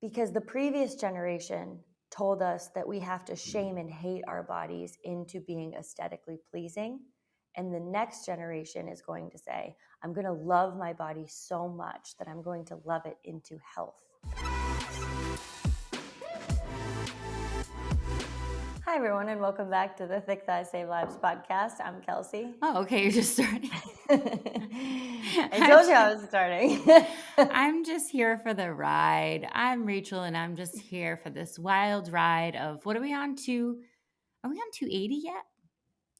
because the previous generation told us that we have to shame and hate our bodies into being aesthetically pleasing. And the next generation is going to say, I'm going to love my body so much that I'm going to love it into health. Hi, everyone, and welcome back to the Thick Thighs Save Lives podcast. I'm Kelsey. Oh, okay. You're just starting. I told you I was starting. I'm just here for the ride. I'm Rachel, and I'm just here for this wild ride of what are we on to? Are we on 280 yet?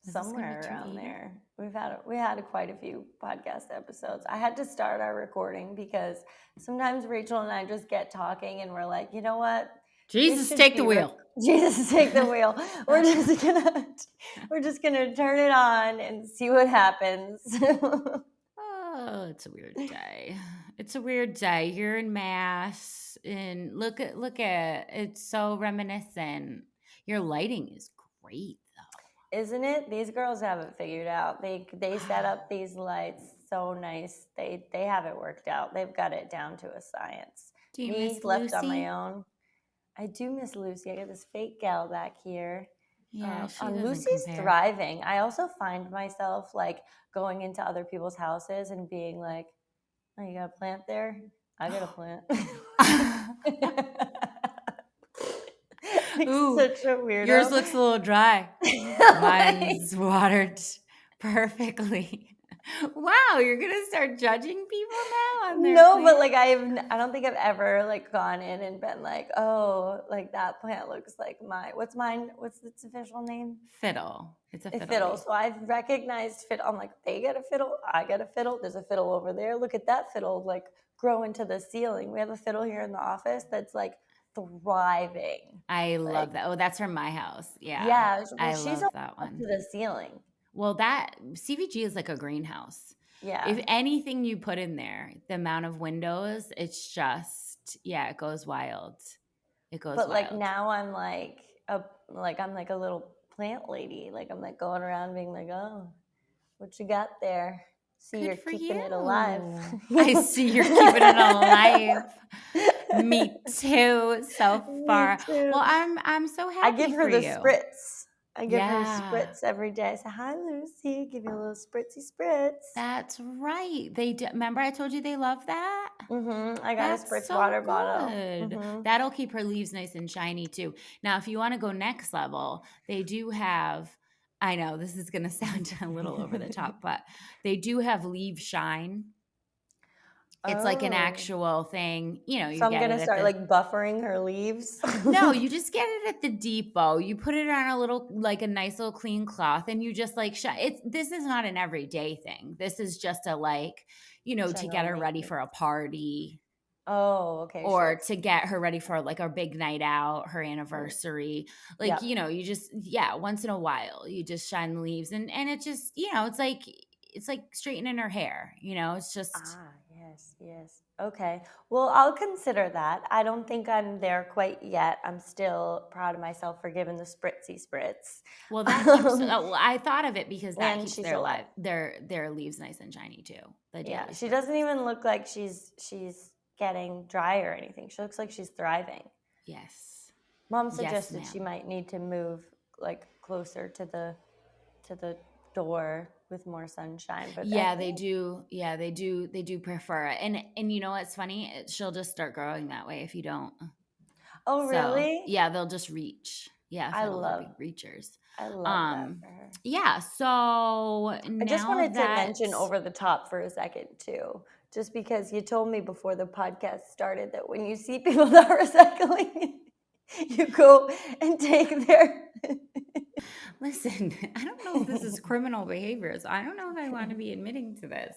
Somewhere around there. We had quite a few podcast episodes. I had to start our recording because sometimes Rachel and I just get talking and we're like, you know what? Jesus, take the wheel. Jesus, take the wheel. We're just gonna turn it on and see what happens. Oh, it's a weird day. It's a weird day. You're in Mass, and look at it's so reminiscent. Your lighting is great, though. Isn't it? These girls have it figured out. They set up these lights so nice. They have it worked out. They've got it down to a science. Do you Me miss left Lucy? on my own. I do miss Lucy. I got this fake gal back here. Yeah, Lucy's thriving. I also find myself like going into other people's houses and being like, "Oh, you got a plant there? I got a plant." Ooh, such a weirdo. Yours looks a little dry. Mine's watered perfectly. Wow, you're gonna start judging people now on their No, plant? but like I don't think I've ever like gone in and been like, oh, like that plant looks like mine. What's mine? What's its official name? Fiddle. It's a fiddle. So I've recognized fiddle. I'm like, they get a fiddle. I get a fiddle. There's a fiddle over there. Look at that fiddle like grow into the ceiling. We have a fiddle here in the office that's like thriving. I love that. Oh, that's from my house. Yeah. Yeah. I love that one. To the ceiling. Well, that CVG is like a greenhouse. Yeah. If anything you put in there, the amount of windows, it's just, it goes wild. It goes wild. But like now I'm like I'm like a little plant lady. Like I'm like going around being like, oh, what you got there? See, you're keeping it alive. I see you're keeping it alive. Me too. So far. Me too. Well, I'm so happy. I give her the spritz. I give her spritz every day. I say, hi, Lucy. Give you a little spritz. That's right. They do. Remember I told you they love that? Mm-hmm. I got a spritz water bottle. Mm-hmm. That'll keep her leaves nice and shiny too. Now, if you want to go next level, they do have, I know this is going to sound a little over the top, but they do have leaf shine. It's like an actual thing, you know. So I'm going to start like buffering her leaves? No, you just get it at the depot. You put it on a little, like a nice little clean cloth, and you just like this is not an everyday thing. This is just a like, you know, to get her ready for a party. Oh, okay. Or to get her ready for like our big night out, her anniversary. Like, you know, you just, once in a while, you just shine the leaves and it just, you know, it's like straightening her hair, you know, it's just. Yes. Okay. Well, I'll consider that. I don't think I'm there quite yet. I'm still proud of myself for giving the spritz. Well, that keeps, I thought of it because that keeps their leaves nice and shiny too. She doesn't even look like she's getting dry or anything. She looks like she's thriving. Yes. Mom suggested she might need to move like closer to the door with more sunshine, but they do. Yeah, they do prefer it. And you know what's funny? She'll just start growing that way if you don't. Oh, really? Yeah, they'll just reach. Yeah, I love big reachers. I love that for her. Yeah, so I just wanted to mention over the top for a second too. Just because you told me before the podcast started that when you see people not recycling, you go and take their. Listen, I don't know if this is criminal behaviors. I don't know if I want to be admitting to this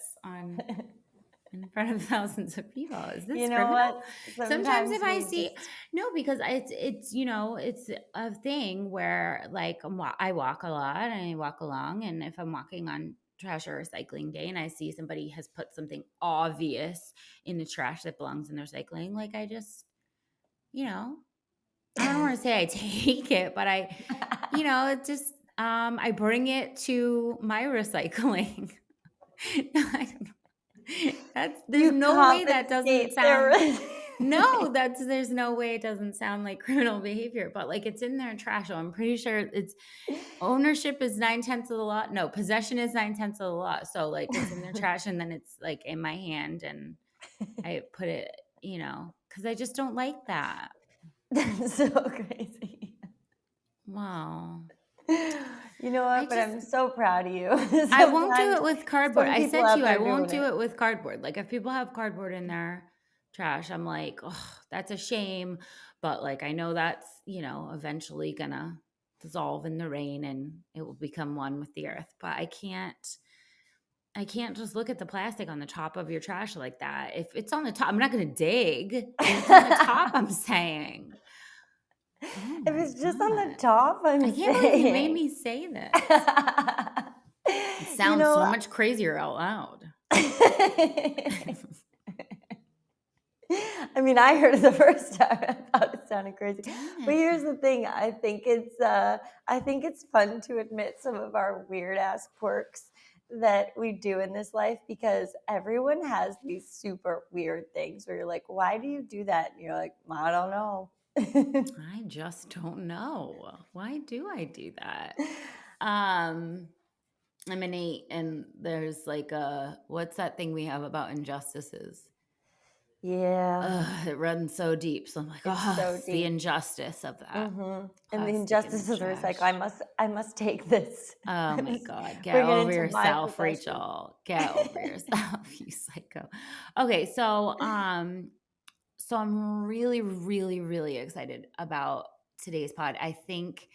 in front of thousands of people. Is this criminal? What? Sometimes if I see, no, because it's you know, it's a thing where like I walk a lot and I walk along, and if I'm walking on trash or recycling day and I see somebody has put something obvious in the trash that belongs in their recycling, like I just, you know, I don't want to say I take it, but I, you know, it just, I bring it to my recycling. I don't know. There's no way that doesn't sound. No, there's no way it doesn't sound like criminal behavior, but, like, it's in their trash, so I'm pretty sure it's ownership is 9/10 of the law. No, possession is 9/10 of the law, so, like, it's in their trash, and then it's, like, in my hand, and I put it, because I just don't like that. That's so crazy. Wow. You know I what? But just I'm so proud of you. I won't do Sometimes it with cardboard. some I people said to out you, I there won't doing do it. it with cardboard. Like, if people have cardboard in their trash, I'm like, "Oh, that's a shame," but, like, I know that's, eventually gonna dissolve in the rain and it will become one with the earth, but I can't just look at the plastic on the top of your trash like that. If it's on the top, I'm not gonna dig. If it's on the top, I'm saying. Oh If my it's just on the god. top, I I'm can't believe you made saying. me say this. It You sounds so know, much crazier out loud. I mean, I heard it the first time. I thought it sounded crazy. Dang But it. here's the thing. I think it's fun to admit some of our weird ass quirks that we do in this life, because everyone has these super weird things where you're like, why do you do that? And you're like, I don't know. I just don't know. Why do I do that? Um, I'm an 8, and there's like what's that thing we have about injustices? Yeah, It runs so deep. So I'm like, it's oh, so it's the deep. injustice of that And the plastic in the injustices are it's like, trash. I must take this. Oh I my must God. Get bring it over into my yourself, possession. Rachel. Get over yourself, you psycho. Okay, so I'm really, really, really excited about today's pod. I think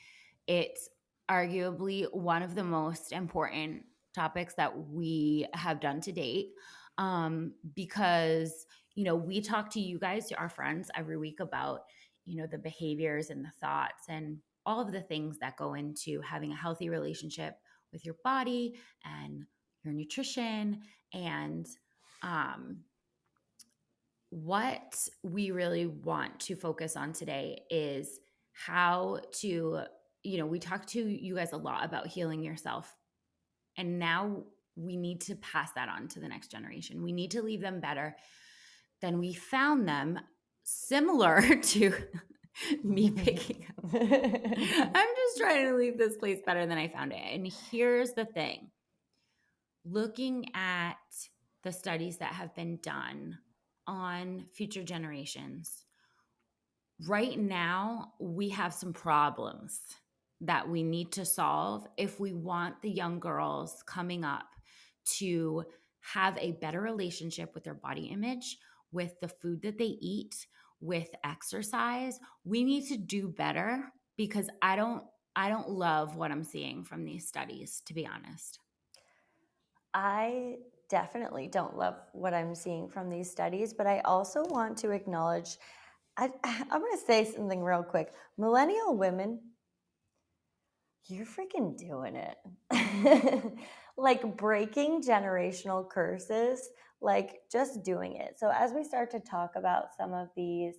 it's arguably one of the most important topics that we have done to date, because we talk to you guys, our friends, every week about the behaviors and the thoughts and all of the things that go into having a healthy relationship with your body and your nutrition. And what we really want to focus on today is how to, we talk to you guys a lot about healing yourself. And now we need to pass that on to the next generation. We need to leave them better than we found them, similar to me picking up. I'm just trying to leave this place better than I found it. And here's the thing, looking at the studies that have been done on future generations, right now we have some problems that we need to solve if we want the young girls coming up to have a better relationship with their body image, with the food that they eat, with exercise. We need to do better, because I don't love what I'm seeing from these studies, to be honest. I definitely don't love what I'm seeing from these studies, but I also want to acknowledge, I'm going to say something real quick. Millennial women, you're freaking doing it. Like breaking generational curses, like just doing it. So, as we start to talk about some of these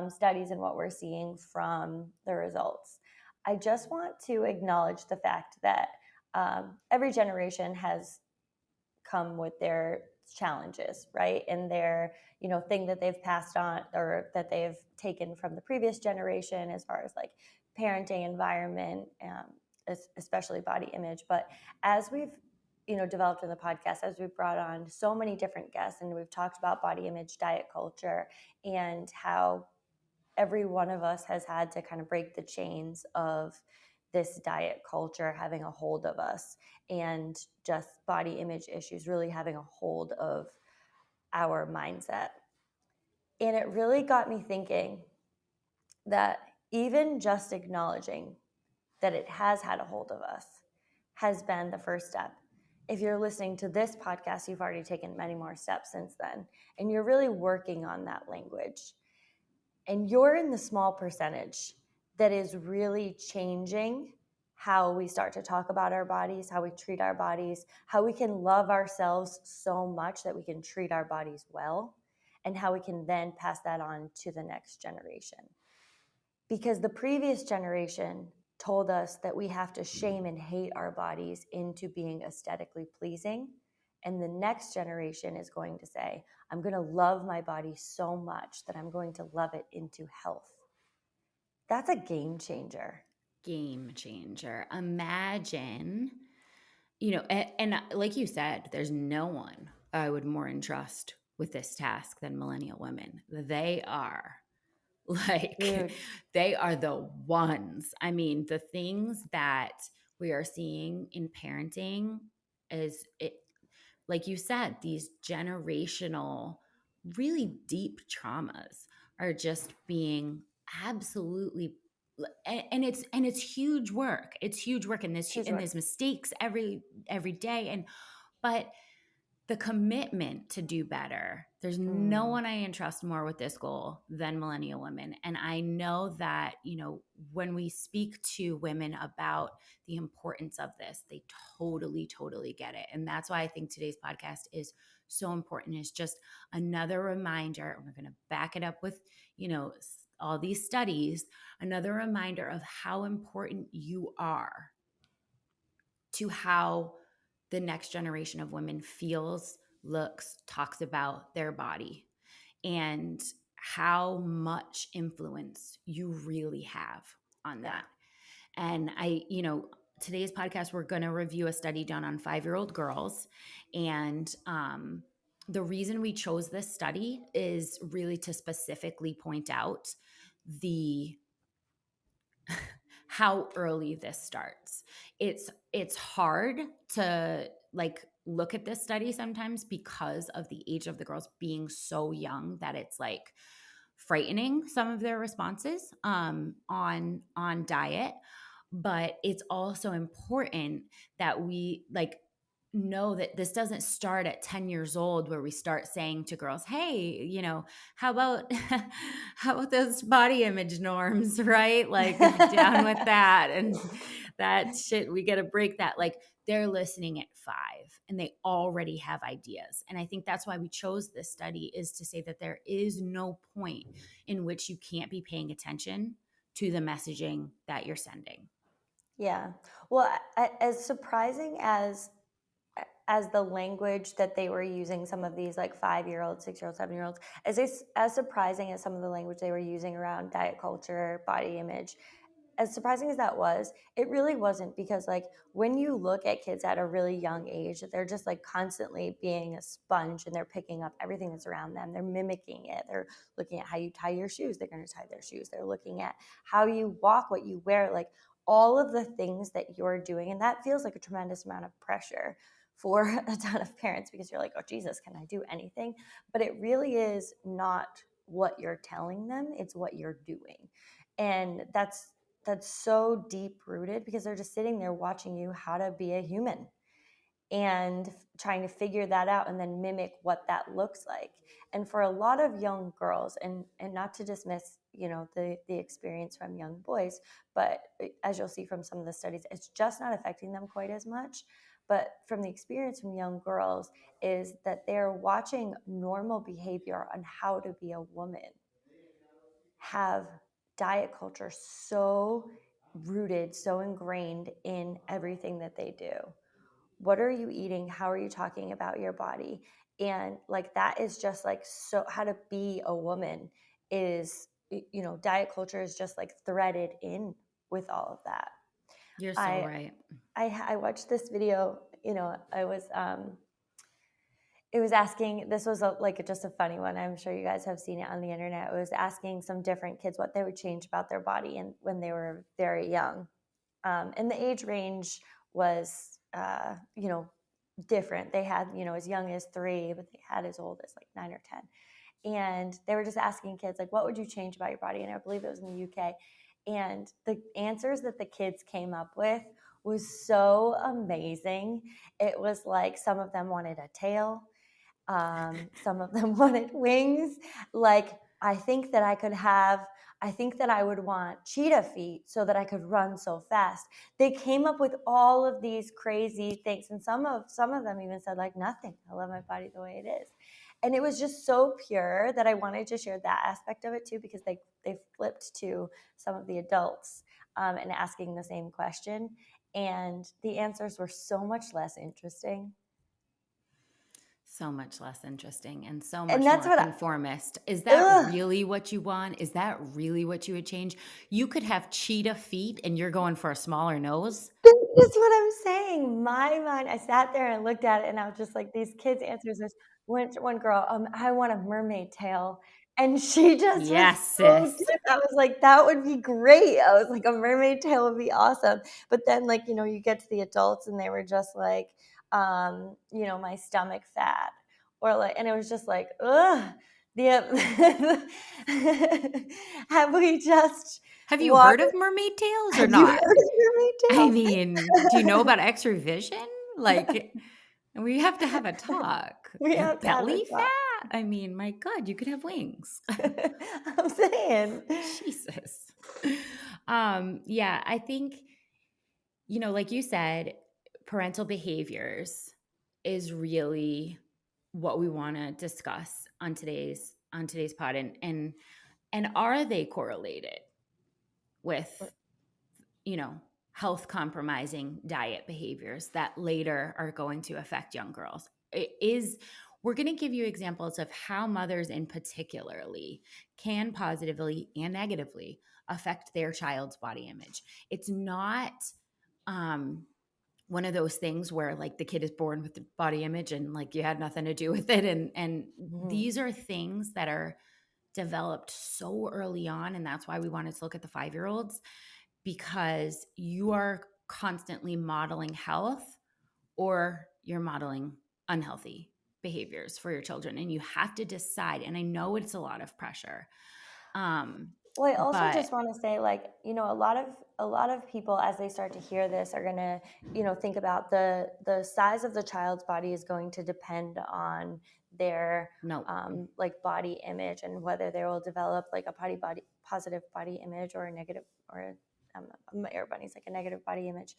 studies and what we're seeing from the results, I just want to acknowledge the fact that every generation has come with their challenges, right? And their, thing that they've passed on or that they've taken from the previous generation as far as like parenting environment, especially body image. But as we've, developed in the podcast, as we've brought on so many different guests and we've talked about body image, diet culture, and how every one of us has had to kind of break the chains of this diet culture having a hold of us, and just body image issues really having a hold of our mindset. And it really got me thinking that even just acknowledging that it has had a hold of us has been the first step. If you're listening to this podcast, you've already taken many more steps since then, and you're really working on that language. And you're in the small percentage that is really changing how we start to talk about our bodies, how we treat our bodies, how we can love ourselves so much that we can treat our bodies well, and how we can then pass that on to the next generation. Because the previous generation told us that we have to shame and hate our bodies into being aesthetically pleasing. And the next generation is going to say, I'm going to love my body so much that I'm going to love it into health. That's a game changer. Game changer. Imagine, and like you said, there's no one I would more entrust with this task than millennial women. They are like, Dude, they are the ones. I mean, the things that we are seeing in parenting is it, like you said, these generational, really deep traumas are just being absolutely, and it's huge work. It's huge work, and it's huge there's work. mistakes every day, but the commitment to do better. There's no Mm, one I entrust more with this goal than millennial women. And I know that, when we speak to women about the importance of this, they totally, totally get it. And that's why I think today's podcast is so important. It's just another reminder, and we're going to back it up with, all these studies, another reminder of how important you are to how the next generation of women feels, looks, talks about their body, and how much influence you really have on yeah. that. And today's podcast, we're going to review a study done on 5-year-old girls. And the reason we chose this study is really to specifically point out the how early this starts. It's hard to like look at this study sometimes because of the age of the girls being so young that it's like frightening, some of their responses on diet. But it's also important that we like know that this doesn't start at 10 years old, where we start saying to girls, hey, how about how about those body image norms, right? Like, down with that. And that shit, we got to break that. Like, they're listening at 5 and they already have ideas. And I think that's why we chose this study, is to say that there is no point in which you can't be paying attention to the messaging that you're sending. Yeah. Well, as surprising as the language that they were using, some of these like 5-year-olds, 6-year-olds, 7-year-olds, as surprising as some of the language they were using around diet culture, body image, as surprising as that was, it really wasn't, because like when you look at kids at a really young age, they're just like constantly being a sponge, and they're picking up everything that's around them. They're mimicking it. They're looking at how you tie your shoes. They're going to tie their shoes. They're looking at how you walk, what you wear, like all of the things that you're doing. And that feels like a tremendous amount of pressure for a ton of parents, because you're like, oh, Jesus, can I do anything? But it really is not what you're telling them, it's what you're doing. And that's so deep rooted, because they're just sitting there watching you how to be a human and trying to figure that out and then mimic what that looks like. And for a lot of young girls, and not to dismiss the experience from young boys, but as you'll see from some of the studies, it's just not affecting them quite as much. But from the experience from young girls, is that they're watching normal behavior on how to be a woman have diet culture so rooted, so ingrained in everything that they do. What are you eating? How are you talking about your body? And like that is just like, so how to be a woman is, diet culture is just like threaded in with all of that. You're so I right. I watched this video, I was it was asking, this was like just a funny one, I'm sure you guys have seen it on the internet. It was asking some different kids what they would change about their body and when they were very young, and the age range was different. They had as young as 3, but they had as old as like 9 or 10. And they were just asking kids like, what would you change about your body? And I believe it was in the UK. And the answers that the kids came up with was so amazing. It was like some of them wanted a tail, some of them wanted wings. Like, I think that I would want cheetah feet so that I could run so fast. They came up with all of these crazy things. And some of them even said like, nothing. I love my body the way it is. And it was just so pure that I wanted to share that aspect of it too, because they flipped to some of the adults, and asking the same question. And the answers were so much less interesting. So much less interesting and so And much that's more what conformist. Is that ugh, really what you want? Is that really what you would change? You could have cheetah feet and you're going for a smaller nose? this is what I'm saying. My mind, I sat there and looked at it and I was just like, these kids' answers. There's one girl, I want a mermaid tail. And she just was Yes, so sis. good. I was like, that would be great. I was like, a mermaid tail would be awesome. But then, like, you get to the adults and they were just like, my stomach fat. Or like, and it was just like, ugh. The have we just Have you walked? heard of mermaid tails or Have you heard not? of mermaid I tails? mean, do you know about X-ray vision? Like, we have to have a talk. We Your have to have a belly talk. fat? I mean, my God, you could have wings. I'm saying. Jesus. Yeah, I think, like you said, parental behaviors is really what we want to discuss on today's pod, and are they correlated with, health compromising diet behaviors that later are going to affect young girls? We're going to give you examples of how mothers in particularly can positively and negatively affect their child's body image. It's not um one of those things where like the kid is born with the body image and like you had nothing to do with it, and Mhm. these are things that are developed so early on, and that's why we wanted to look at the 5-year-olds, because you are constantly modeling health or you're modeling unhealthy behaviors for your children, and you have to decide, and I know it's a lot of pressure, Well, I also but just want to say, like, a lot of people, as they start to hear this, are gonna, think about the size of the child's body is going to depend on their no, like body image and whether they will develop like a body positive body image or a negative or air bunny's like a negative body image,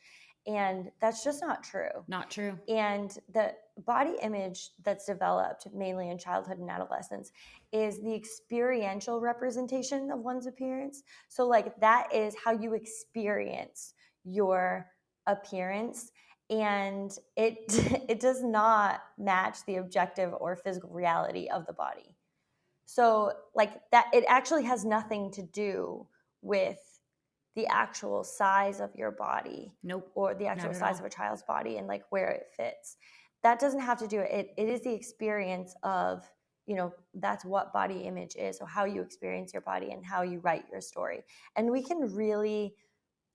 and that's just not true. not true. And the body image that's developed mainly in childhood and adolescence is the experiential representation of one's appearance. So, like, that is how you experience your appearance. And it it does not match the objective or physical reality of the body. So, like that, it actually has nothing to do with the actual size of your body Nope, or the not actual at size of all. a child's body and like where it fits. That doesn't have to do it. It is the experience of, that's what body image is. So how you experience your body and how you write your story. And we can really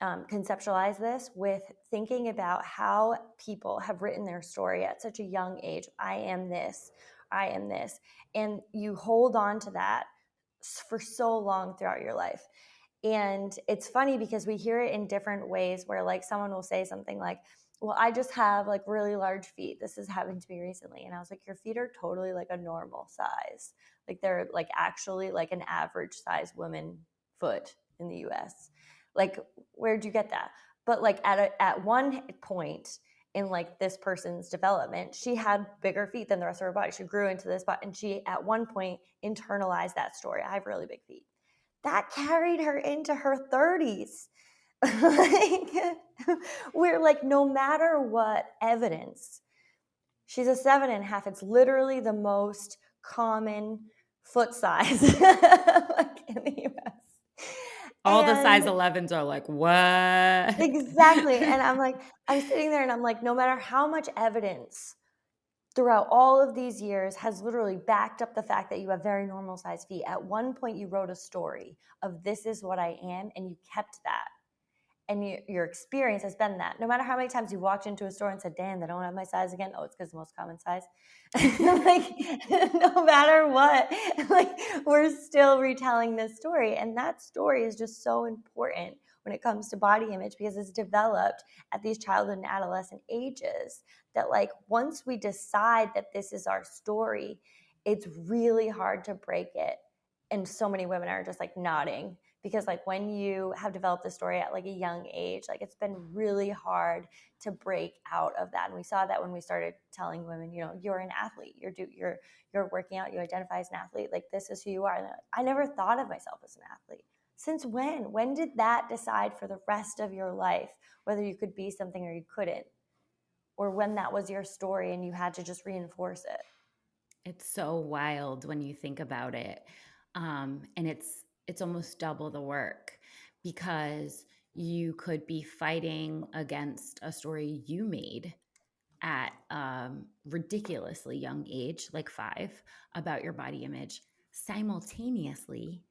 conceptualize this with thinking about how people have written their story at such a young age. I am this, I am this. And you hold on to that for so long throughout your life. And it's funny because we hear it in different ways where like someone will say something like, well, I just have like really large feet. This has happened to me recently. And I was like, your feet are totally like a normal size. Like they're like actually like an average size woman foot in the US. Like, where'd you get that? But like at one point in like this person's development, she had bigger feet than the rest of her body. She grew into this body and she at one point internalized that story. I have really big feet. That carried her into her 30s. Like, we're like, no matter what evidence, she's a 7.5. It's literally the most common foot size like in the US. All the size And 11s are like, what? exactly. And I'm sitting there and I'm like, no matter how much evidence throughout all of these years has literally backed up the fact that you have very normal sized feet. At one point, you wrote a story of this is what I am, and you kept that. And your experience has been that. No matter how many times you walked into a store and said, damn, they don't have my size again. Oh, it's because the most common size. Like, no matter what, like, we're still retelling this story. And that story is just so important when it comes to body image because it's developed at these childhood and adolescent ages that, like, once we decide that this is our story, it's really hard to break it. And so many women are just like nodding because like when you have developed the story at like a young age, like it's been really hard to break out of that. And we saw that when we started telling women, you're an athlete, you're working out, you identify as an athlete, like this is who you are. And I never thought of myself as an athlete. Since when did that decide for the rest of your life whether you could be something or you couldn't, or when that was your story and you had to just reinforce it? It's so wild when you think about it. And it's almost double the work because you could be fighting against a story you made at ridiculously young age, like 5, about your body image, simultaneously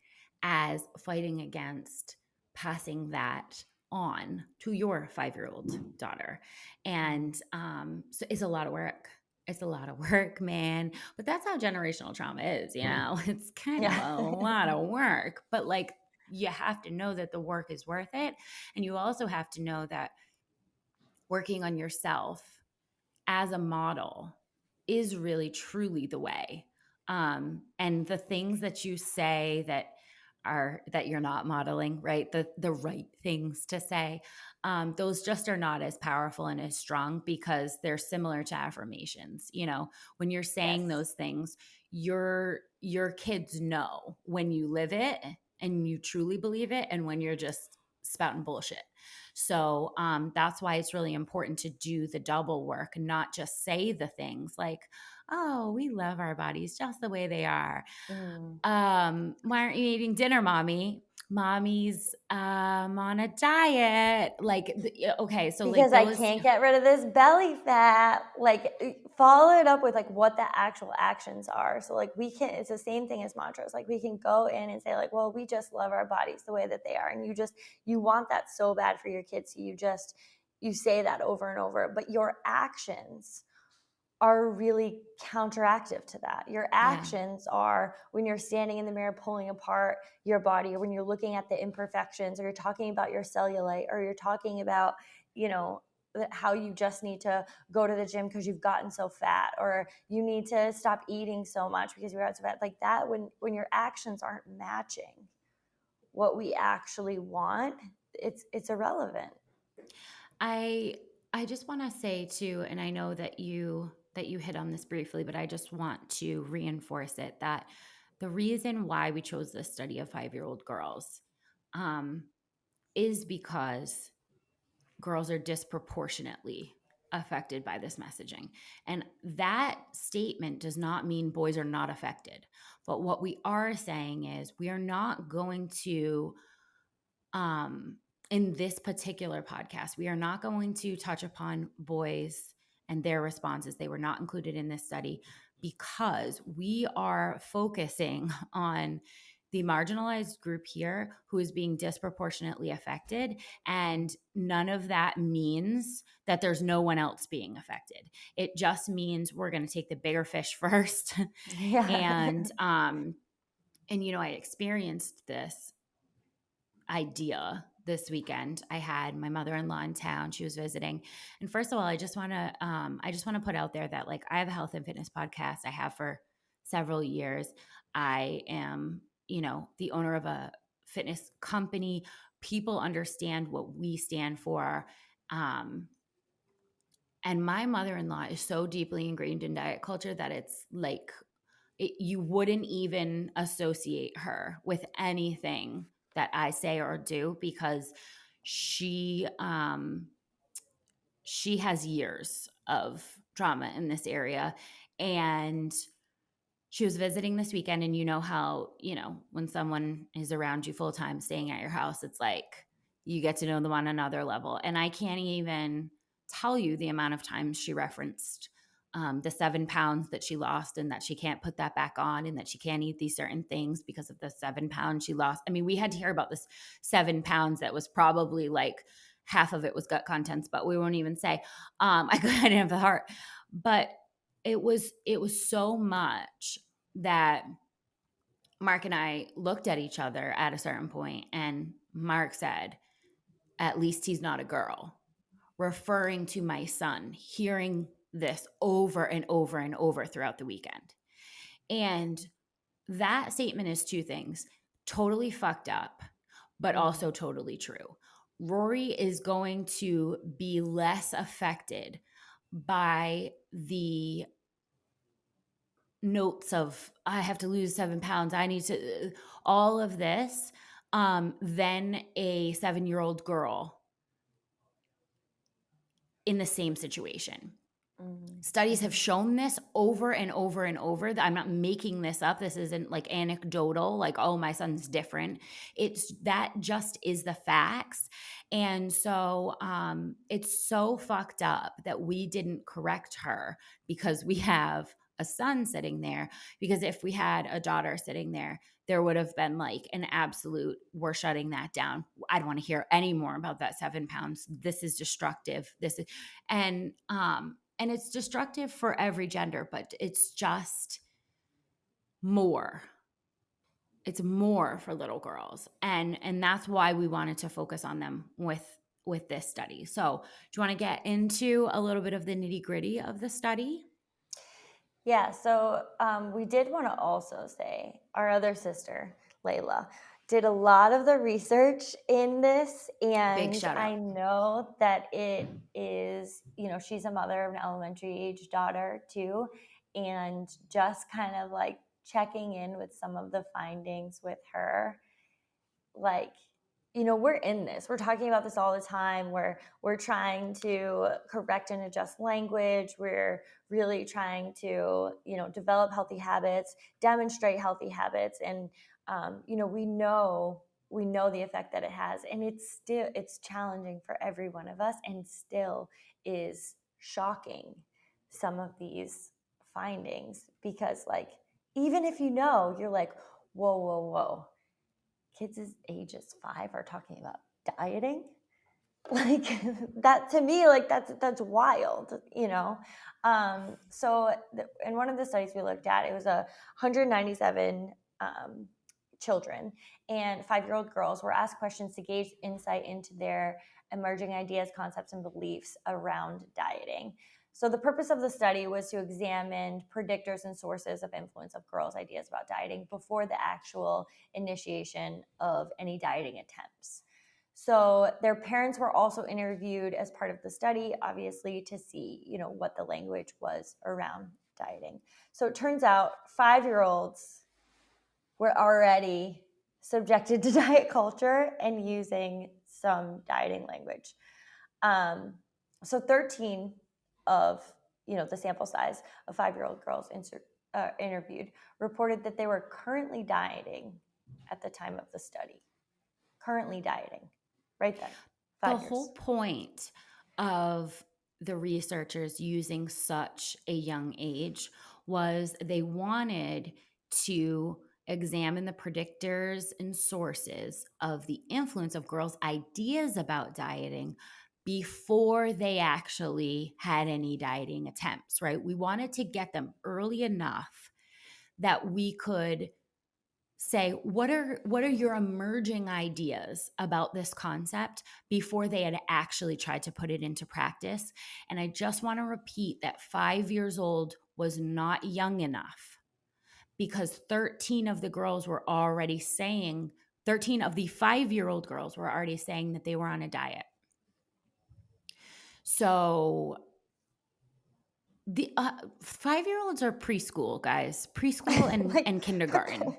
as fighting against passing that on to your 5-year-old daughter. Mm. And so it's a lot of work. It's a lot of work, man. But that's how generational trauma is, you know? It's kind of Yeah. a lot of work. But like, you have to know that the work is worth it. And you also have to know that working on yourself as a model is really truly the way. And the things that you say that you're not modeling, right? The right things to say, those just are not as powerful and as strong because they're similar to affirmations. You know, when you're saying Yes. those things, your kids know when you live it and you truly believe it, and when you're just spouting bullshit. So that's why it's really important to do the double work, not just say the things like, oh, we love our bodies just the way they are. Mm. Why aren't you eating dinner, mommy? Mommy's on a diet. Like, okay, so like Because I those, can't get rid of this belly fat. Like, follow it up with like what the actual actions are. So like we can, it's the same thing as mantras. Like we can go in and say like, well, we just love our bodies the way that they are. And you want that so bad for your kids. So you say that over and over, but your actions are really counteractive to that. Your yeah. actions are when you're standing in the mirror pulling apart your body, or when you're looking at the imperfections, or you're talking about your cellulite, or you're talking about, you know, how you just need to go to the gym because you've gotten so fat, or you need to stop eating so much because you're out so fat. Like that, when your actions aren't matching what we actually want, it's irrelevant. I I just want to say too, and I know that you hit on this briefly, but I just want to reinforce it that the reason why we chose this study of 5-year-old girls um, is because girls are disproportionately affected by this messaging. And that statement does not mean boys are not affected. But what we are saying is we are not going to um, in this particular podcast, we are not going to touch upon boys and their responses. They were not included in this study because we are focusing on the marginalized group here who is being disproportionately affected. And none of that means that there's no one else being affected. It just means we're going to take the bigger fish first. Yeah. and, you know, I experienced this idea this weekend. I had my mother-in-law in town. She was visiting. And first of all, I just want to put out there that like I have a health and fitness podcast. I have for several years. I am, you know, the owner of a fitness company. People understand what we stand for. Um, and my mother-in-law is so deeply ingrained in diet culture that it's like you wouldn't even associate her with anything that I say or do because she she has years of trauma in this area. And she was visiting this weekend, and you know how, you know, when someone is around you full time staying at your house, it's like you get to know them on another level. And I can't even tell you the amount of times she referenced the 7 pounds that she lost, and that she can't put that back on, and that she can't eat these certain things because of the 7 pounds she lost. I mean, we had to hear about this 7 pounds that was probably like half of it was gut contents, but we won't even say. I didn't have the heart. But it was so much that Mark and I looked at each other at a certain point, and Mark said, "At least he's not a girl," referring to my son, hearing this over and over and over throughout the weekend. And that statement is two things: totally fucked up, but Mhm. also totally true. Rory is going to be less affected by the notes of I have to lose 7 pounds, I need to all of this, than a 7-year-old girl in the same situation. Studies have Mm-hmm. shown this over and over and over. I'm not making this up. This isn't like anecdotal, like, oh, my son's different. It's that just is the facts. And so it's so fucked up that we didn't correct her because we have a son sitting there. Because if we had a daughter sitting there, there would have been like an absolute, we're shutting that down. I don't want to hear any more about that 7 pounds. This is destructive. This is, and it's destructive for every gender, but it's just more. It's more for little girls. And that's why we wanted to focus on them with this study. So, do you want to get into a little bit of the nitty-gritty of the study? Yeah, so we did want to also say our other sister, Layla, did a lot of the research in this. Big And shout I out. know that it is, she's a mother of an elementary age daughter too. And just kind of like checking in with some of the findings with her, like, we're in this, we're talking about this all the time, where we're trying to correct and adjust language, we're really trying to develop healthy habits, demonstrate healthy habits, and we know the effect that it has, and it's challenging for every one of us, and still is shocking, some of these findings, because like, even if you're like, whoa, whoa, whoa, kids as age as 5 are talking about dieting, like, that to me, like, that's wild. So in one of the studies we looked at, it was 197 children, and 5-year-old girls were asked questions to gauge insight into their emerging ideas, concepts, and beliefs around dieting. So the purpose of the study was to examine predictors and sources of influence of girls' ideas about dieting before the actual initiation of any dieting attempts. So their parents were also interviewed as part of the study, obviously, to see, what the language was around dieting. So it turns out 5-year-olds were already subjected to diet culture and using some dieting language. So 13 of, the sample size of 5-year-old girls interviewed reported that they were currently dieting at the time of the study. Currently dieting, right then, The 5 whole years. point of the researchers using such a young age was they wanted to examine the predictors and sources of the influence of girls' ideas about dieting before they actually had any dieting attempts, right? We wanted to get them early enough that we could say what are your emerging ideas about this concept before they had actually tried to put it into practice. And I just want to repeat that 5 years old was not young enough, because 13 of the girls were already saying 13 of the 5-year-old girls were already saying that they were on a diet. So the 5-year-olds are preschool, guys, preschool and, Like, and kindergarten.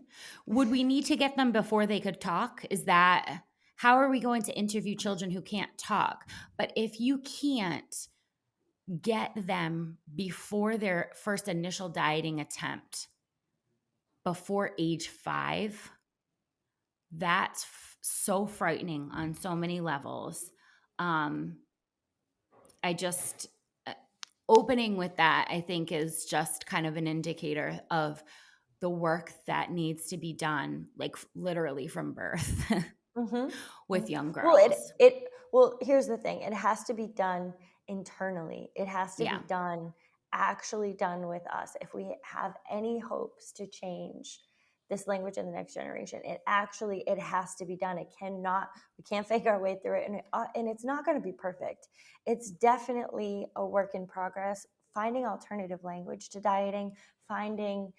Would we need to get them before they could talk? Is that how are we going to interview children who can't talk? But if you can't get them before their first initial dieting attempt, before age 5, that's so frightening on so many levels. I just opening with that, I think, is just kind of an indicator of the work that needs to be done, like literally from birth mm-hmm. with young Well, girls. here's the thing. It has to be done internally. It has to Yeah. be actually done with us. If we have any hopes to change this language in the next generation, it has to be done. We can't fake our way through it. And it's not going to be perfect. It's definitely a work in progress, finding alternative language to dieting, finding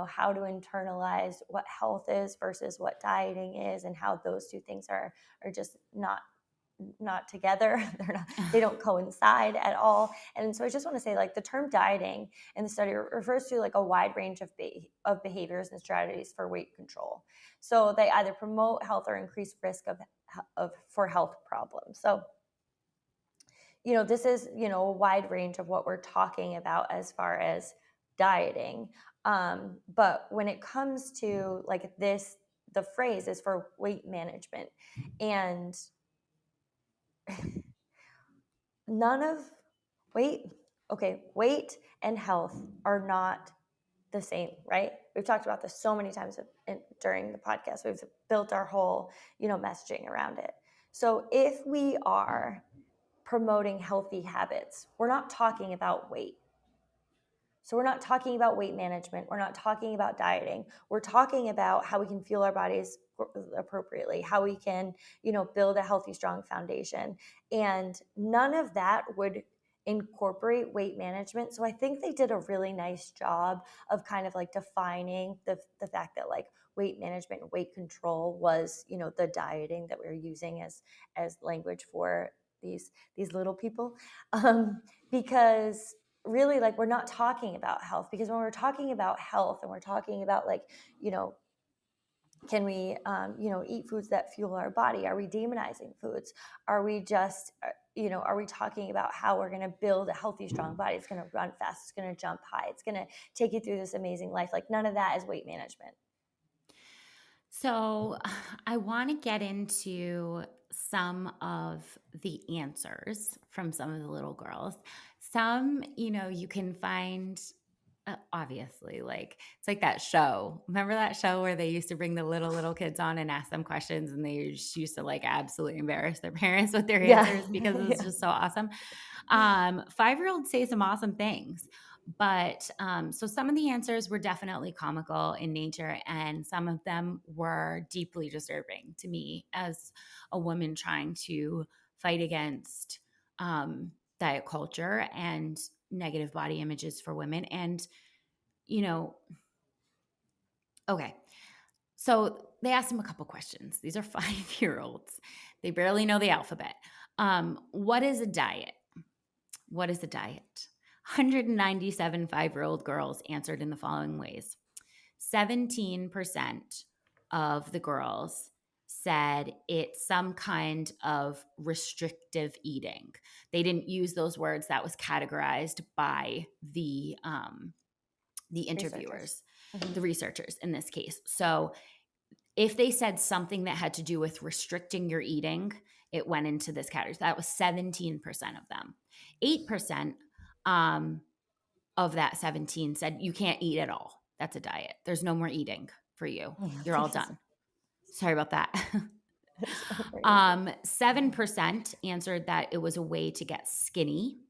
how to internalize what health is versus what dieting is, and how those two things are just not together. They don't coincide at all. And so I just want to say, like, the term dieting in the study refers to like a wide range of behaviors and strategies for weight control. So they either promote health or increase risk of for health problems. So this is, a wide range of what we're talking about as far as dieting. But when it comes to like this, the phrase is for weight management. And none of weight, okay, weight and health are not the same, right? We've talked about this so many times during the podcast. We've built our whole, messaging around it. So if we are promoting healthy habits, we're not talking about weight. So we're not talking about weight management. We're not talking about dieting. We're talking about how we can fuel our bodies appropriately, how we can, build a healthy, strong foundation. And none of that would incorporate weight management. So I think they did a really nice job of kind of like defining the fact that like weight management and weight control was, the dieting that we were using as language for these little people. Because really, like, we're not talking about health, because when we're talking about health and we're talking about like, you know can we eat foods that fuel our body? Are we demonizing foods? Are we just are we talking about how we're going to build a healthy, strong body? It's going to run fast, it's going to jump high, it's going to take you through this amazing life. Like, none of that is weight management. So, I want to get into some of the answers from some of the little girls. Some, you can find obviously, like it's like that show. Remember that show where they used to bring the little kids on and ask them questions, and they just used to like absolutely embarrass their parents with their Yeah. answers because it was Yeah. just so awesome. 5-year-olds say some awesome things, but so some of the answers were definitely comical in nature, and some of them were deeply disturbing to me as a woman trying to fight against diet culture and negative body images for women. And, you know, okay. So they asked him a couple questions. These are 5-year-olds. They barely know the alphabet. What is a diet? What is a diet? 197 5-year-old girls answered in the following ways. 17% of the girls said it's some kind of restrictive eating. They didn't use those words. That was categorized by the Researchers. interviewers, Mhm. the researchers in this case. So if they said something that had to do with restricting your eating, it went into this category. So that was 17% of them. 8% of that 17 said you can't eat at all. That's a diet. There's no more eating for you. You're all done. Sorry about that. It's crazy. 7% answered that it was a way to get skinny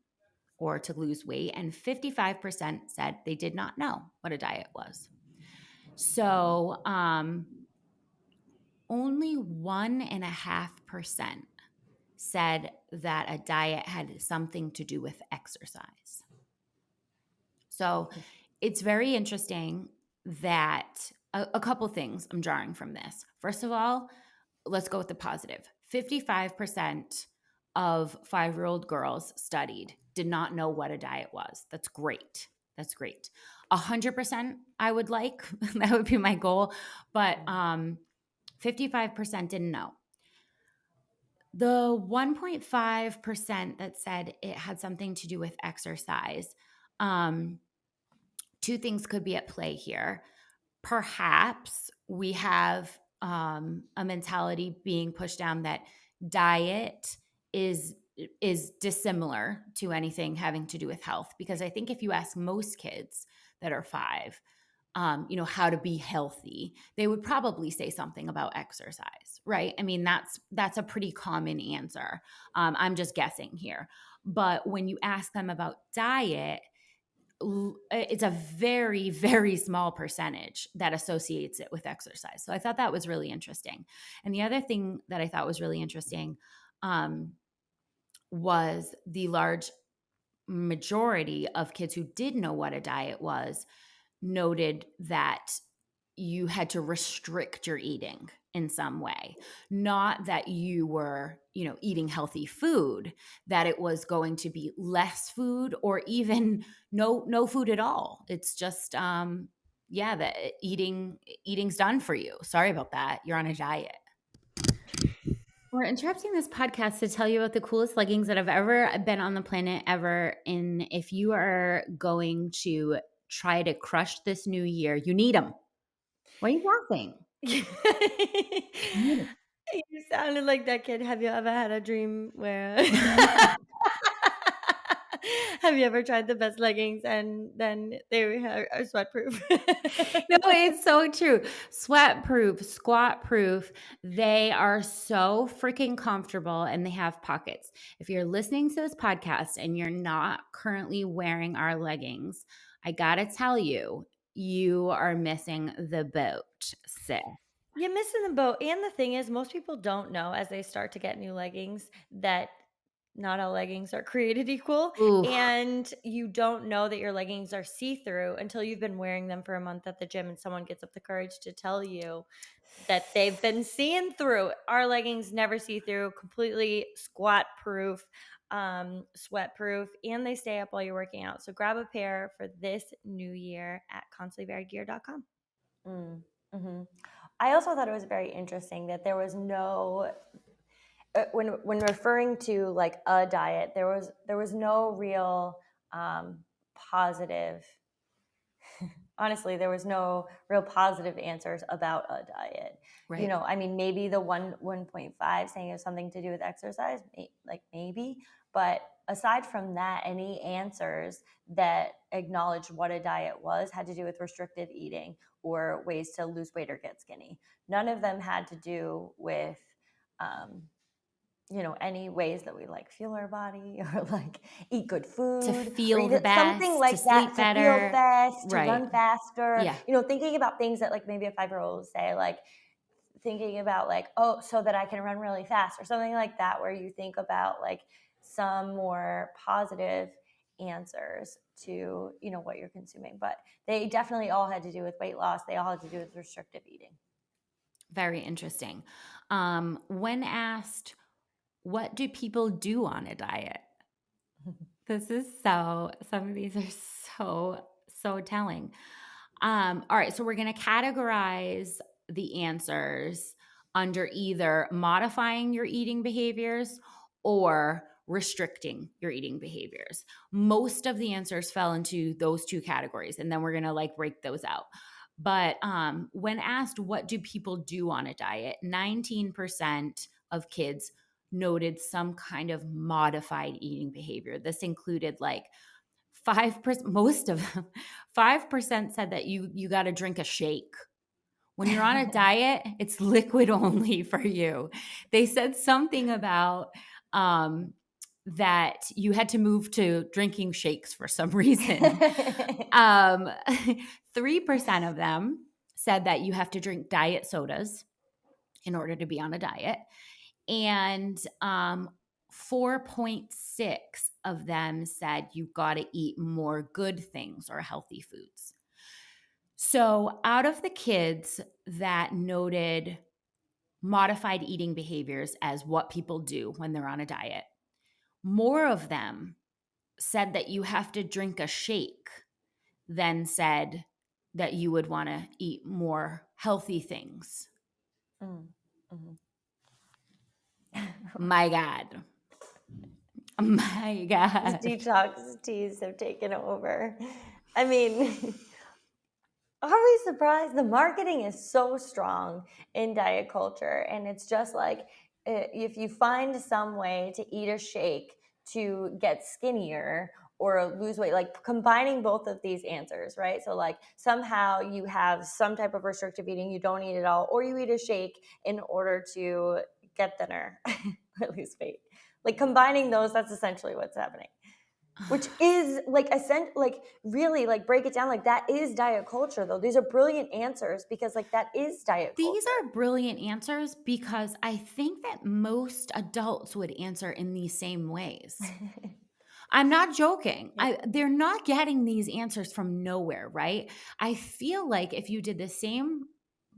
or to lose weight, and 55% said they did not know what a diet was. So only 1.5% said that a diet had something to do with exercise. So it's very interesting that a couple things I'm drawing from this. First of all, let's go with the positive. 55% of 5-year-old girls studied did not know what a diet was. That's great. That's great. 100% I would like. That would be my goal. But 55% didn't know. The 1.5% that said it had something to do with exercise, two things could be at play here. Perhaps we have a mentality being pushed down that diet is dissimilar to anything having to do with health, because I think if you ask most kids that are 5, how to be healthy, they would probably say something about exercise, right? I mean, that's a pretty common answer. I'm just guessing here. But when you ask them about diet, it's a very, very small percentage that associates it with exercise. So I thought that was really interesting. And the other thing that I thought was really interesting was the large majority of kids who did know what a diet was noted that you had to restrict your eating in some way. Not that you were, eating healthy food, that it was going to be less food or even no food at all. It's just that eating's done for you. Sorry about that. You're on a diet. We're interrupting this podcast to tell you about the coolest leggings that have ever been on the planet ever. And if you are going to try to crush this new year, you need them. Why are you laughing? You You need sounded like that kid. Have you ever had a dream where 'em. have you ever tried the best leggings and then they are sweat-proof? No, it's so true. Sweat proof, squat proof. They are so freaking comfortable and they have pockets. If you're listening to this podcast and you're not currently wearing our leggings, I gotta tell you, you are missing the boat, sis. You're missing the boat, and the thing is, most people don't know as they start to get new leggings that not all leggings are created equal, Oof. and you don't know that your leggings are see-through until you've been wearing them for a month at the gym and someone gets up the courage to tell you that they've been seeing through. Our leggings never see through, completely squat proof, sweat proof, and they stay up while you're working out. So grab a pair for this new year at constantlyvariedgear.com. Mm, mhm. I also thought it was very interesting that there was no when referring to like a diet, there was no real positive. Honestly, there was no real positive answers about a diet. Right. I mean, maybe the 1.5 saying it was something to do with exercise, like maybe, but aside from that, any answers that acknowledged what a diet was had to do with restrictive eating or ways to lose weight or get skinny. None of them had to do with um, any ways that we like fuel our body or like eat good To food or feel eat the something best, to like that, sleep to feel better. best, to Right. run faster, Yeah. thinking about things that like maybe a 5-year-old would say, like thinking about like, oh, so that I can run really fast or something like that, where you think about like some more positive answers to, what you're consuming. But they definitely all had to do with weight loss. They all had to do with restrictive eating. Very interesting. When asked, what do people do on a diet? Some of these are so telling. All right, so we're going to categorize the answers under either modifying your eating behaviors or restricting your eating behaviors. Most of the answers fell into those two categories, and then we're going to like break those out. But when asked, what do people do on a diet? 19% of kids noted some kind of modified eating behavior. This included like 5%, most of them, 5% said that you got to drink a shake. When you're on a diet, it's liquid only for you. They said something about that you had to move to drinking shakes for some reason. 3% of them said that you have to drink diet sodas in order to be on a diet. And 4.6 of them said you got to eat more good things or healthy foods. So, out of the kids that noted modified eating behaviors as what people do when they're on a diet, more of them said that you have to drink a shake than said that you would want to eat more healthy things. Mm, mhm. My God. My These God. detox teas have taken over. I mean, are we surprised? The marketing is so strong in diet culture, and it's just like if you find some way to eat a shake to get skinnier or lose weight, like combining both of these answers, right? So, like, somehow you have some type of restrictive eating, you don't eat it all, or you eat a shake in order to get thinner or lose weight. Like, combining those, that's essentially what's happening. Which is like like really like break it down, like that is diet culture though. These are brilliant answers because like that is diet These culture. are brilliant answers because I think that most adults would answer in these same ways. I'm not joking. Yeah. They're not getting these answers from nowhere, right? I feel like if you did the same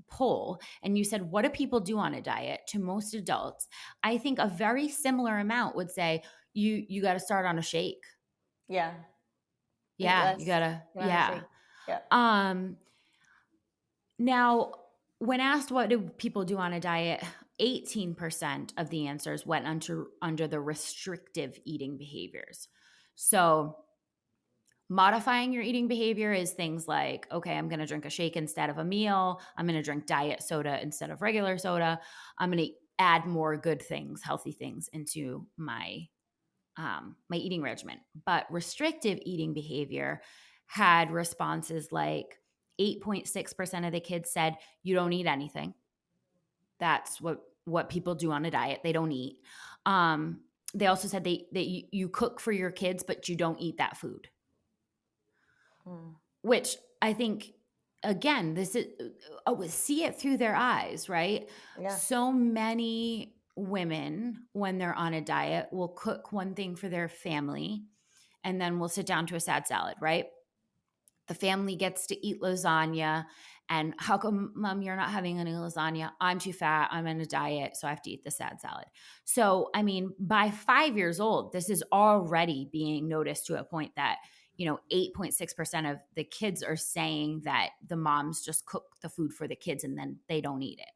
poll and you said, what do people do on a diet to most adults? I think a very similar amount would say, you got to start on a shake. Yeah. Eat Yeah, you less, gotta, get on a yeah. shake. Yeah. Um, Now, when asked what do people do on a diet, 18% of the answers went under the restrictive eating behaviors. So modifying your eating behavior is things like, okay, I'm going to drink a shake instead of a meal. I'm going to drink diet soda instead of regular soda. I'm going to add more good things, healthy things into my eating regimen. But restrictive eating behavior had responses like 8.6% of the kids said, you don't eat anything. That's what people do on a diet. They don't eat. They also said that you cook for your kids, but you don't eat that food, Mm. which I think, again, this is see it through their eyes, right? Yeah. So many women, when they're on a diet, will cook one thing for their family and then we'll sit down to a sad salad, right? The family gets to eat lasagna. And how come, Mom, you're not having any lasagna? I'm too fat. I'm on a diet. So I have to eat the sad salad. So, I mean, by 5 years old, this is already being noticed to a point that, 8.6% of the kids are saying that the moms just cook the food for the kids and then they don't eat it.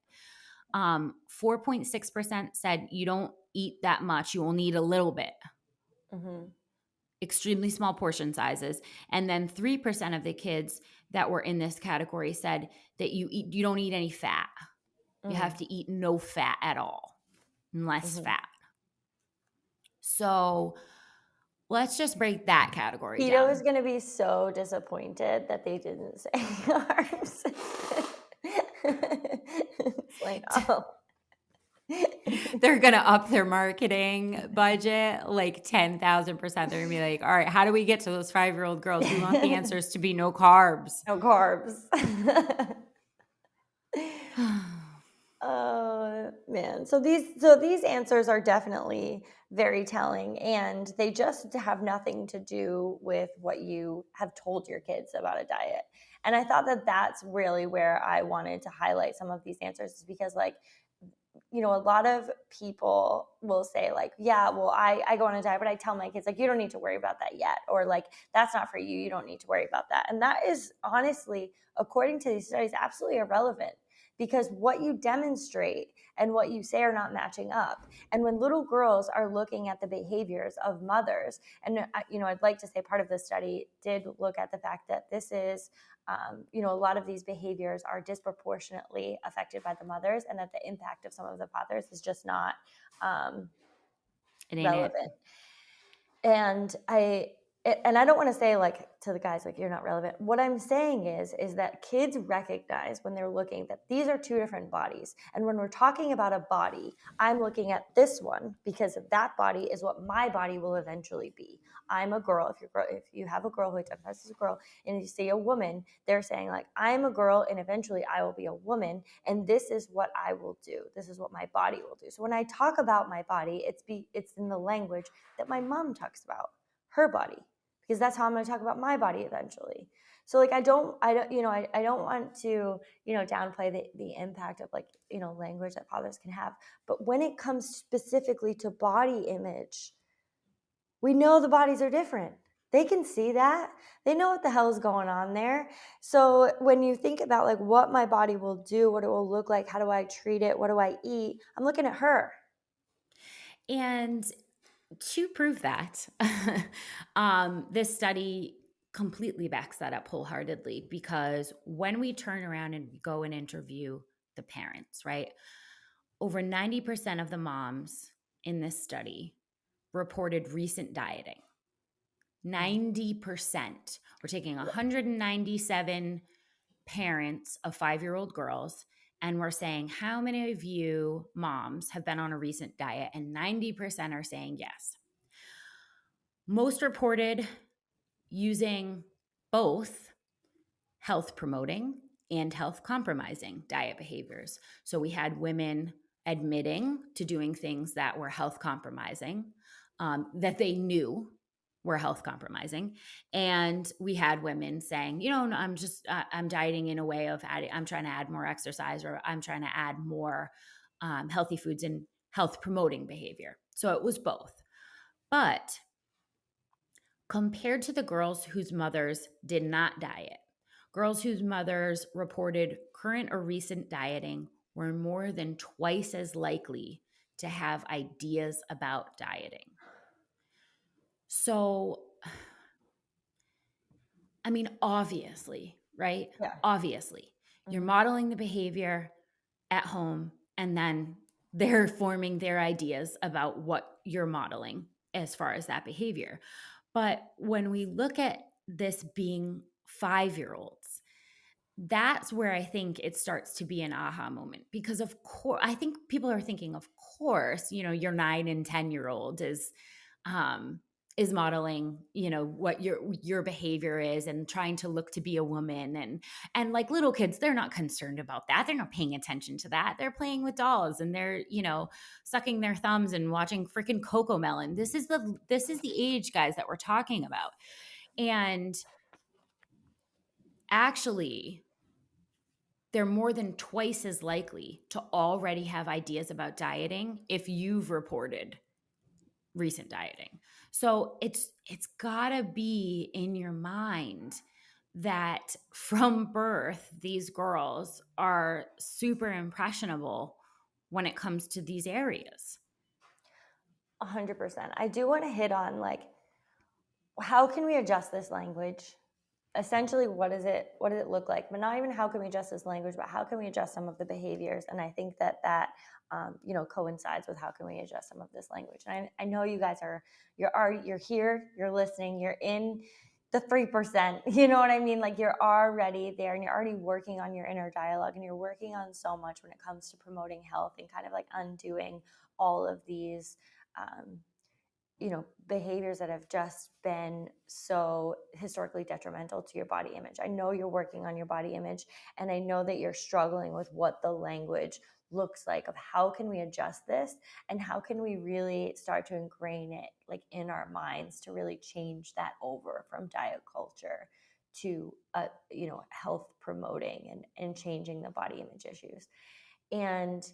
4.6% said you don't eat that much. You only eat a little bit. Mm-hmm. Extremely small portion sizes. And then 3% of the kids that were in this category said that you don't eat any fat. You Mm-hmm. have to eat no fat at all, less Mm-hmm. fat. So let's just break that category Keto is down. going to be so disappointed that they didn't say carbs. It's like, oh. They're going to up their marketing budget like 10,000%. They're going to be like, all right, how do we get to those 5-year-old girls? We want the answers to be no carbs. No carbs. Oh man. So these answers are definitely very telling, and they just have nothing to do with what you have told your kids about a diet. And I thought that that's really where I wanted to highlight some of these answers, is because, like, a lot of people will say, like, yeah, well, I go on a diet, but I tell my kids, like, you don't need to worry about that yet, or like, that's not for you, you don't need to worry about that. And that is honestly, according to these studies, absolutely irrelevant, because what you demonstrate and what you say are not matching up. And when little girls are looking at the behaviors of mothers, and I'd like to say part of the study did look at the fact that this is a lot of these behaviors are disproportionately affected by the mothers, and that the impact of some of the fathers is just not It ain't it. relevant. And I don't want to say, like, to the guys, like, you're not relevant. What I'm saying is that kids recognize when they're looking that these are two different bodies. And when we're talking about a body, I'm looking at this one because that body is what my body will eventually be. I'm a girl. If you have a girl who identifies as a girl and you see a woman, they're saying, like, I'm a girl and eventually I will be a woman, and this is what I will do. This is what my body will do. So when I talk about my body, it's in the language that my mom talks about her body, because that's how I'm going to talk about my body eventually. So, like, I don't want to, downplay the impact of, like, language that fathers can have. But when it comes specifically to body image, we know the bodies are different. They can see that. They know what the hell is going on there. So when you think about, like, what my body will do, what it will look like, how do I treat it, what do I eat, I'm looking at her. And to prove that, this study completely backs that up wholeheartedly, because when we turn around and we go and interview the parents, right? Over 90% of the moms in this study reported recent dieting. 90%. We're taking 197 parents of 5-year-old girls, and we're saying, how many of you moms have been on a recent diet? And 90% are saying yes. Most reported using both health promoting and health compromising diet behaviors. So we had women admitting to doing things that were health compromising, that they knew were health compromising. And we had women saying, no, I'm dieting in a way of I'm trying to add more exercise, or I'm trying to add more healthy foods and health promoting behavior. So it was both. But compared to the girls whose mothers did not diet, girls whose mothers reported current or recent dieting we're more than twice as likely to have ideas about dieting. So, I mean, obviously, right? Yeah. Obviously, you're Mhm. modeling the behavior at home, and then they're forming their ideas about what you're modeling as far as that behavior. But when we look at this being 5-year-olds, that's where I think it starts to be an aha moment, because of course I think people are thinking, of course, your 9 and 10-year-old um is modeling, what your behavior is and trying to look to be a woman, and like little kids, they're not concerned about that. They're not paying attention to that. They're playing with dolls, and they're, sucking their thumbs and watching freaking Coco Melon. This is the age, guys, that we're talking about. And actually, they're more than twice as likely to already have ideas about dieting if you've reported recent dieting. So it's got to be in your mind that from birth these girls are super impressionable when it comes to these areas. 100%. I do want to hit on like, how can we adjust this language? Essentially, what does it look like? But not even how can we adjust this language, but how can we adjust some of the behaviors? And I think that coincides with how can we adjust some of this language. And I know you guys you're here, you're listening, you're in the 3%. You know what I mean? Like, you're already there, and you're already working on your inner dialogue, and you're working on so much when it comes to promoting health and kind of like undoing all of these um, behaviors that have just been so historically detrimental to your body image. I know you're working on your body image, and I know that you're struggling with what the language looks like of how can we adjust this, and how can we really start to ingrain it like in our minds to really change that over from diet culture to health promoting and changing the body image issues. And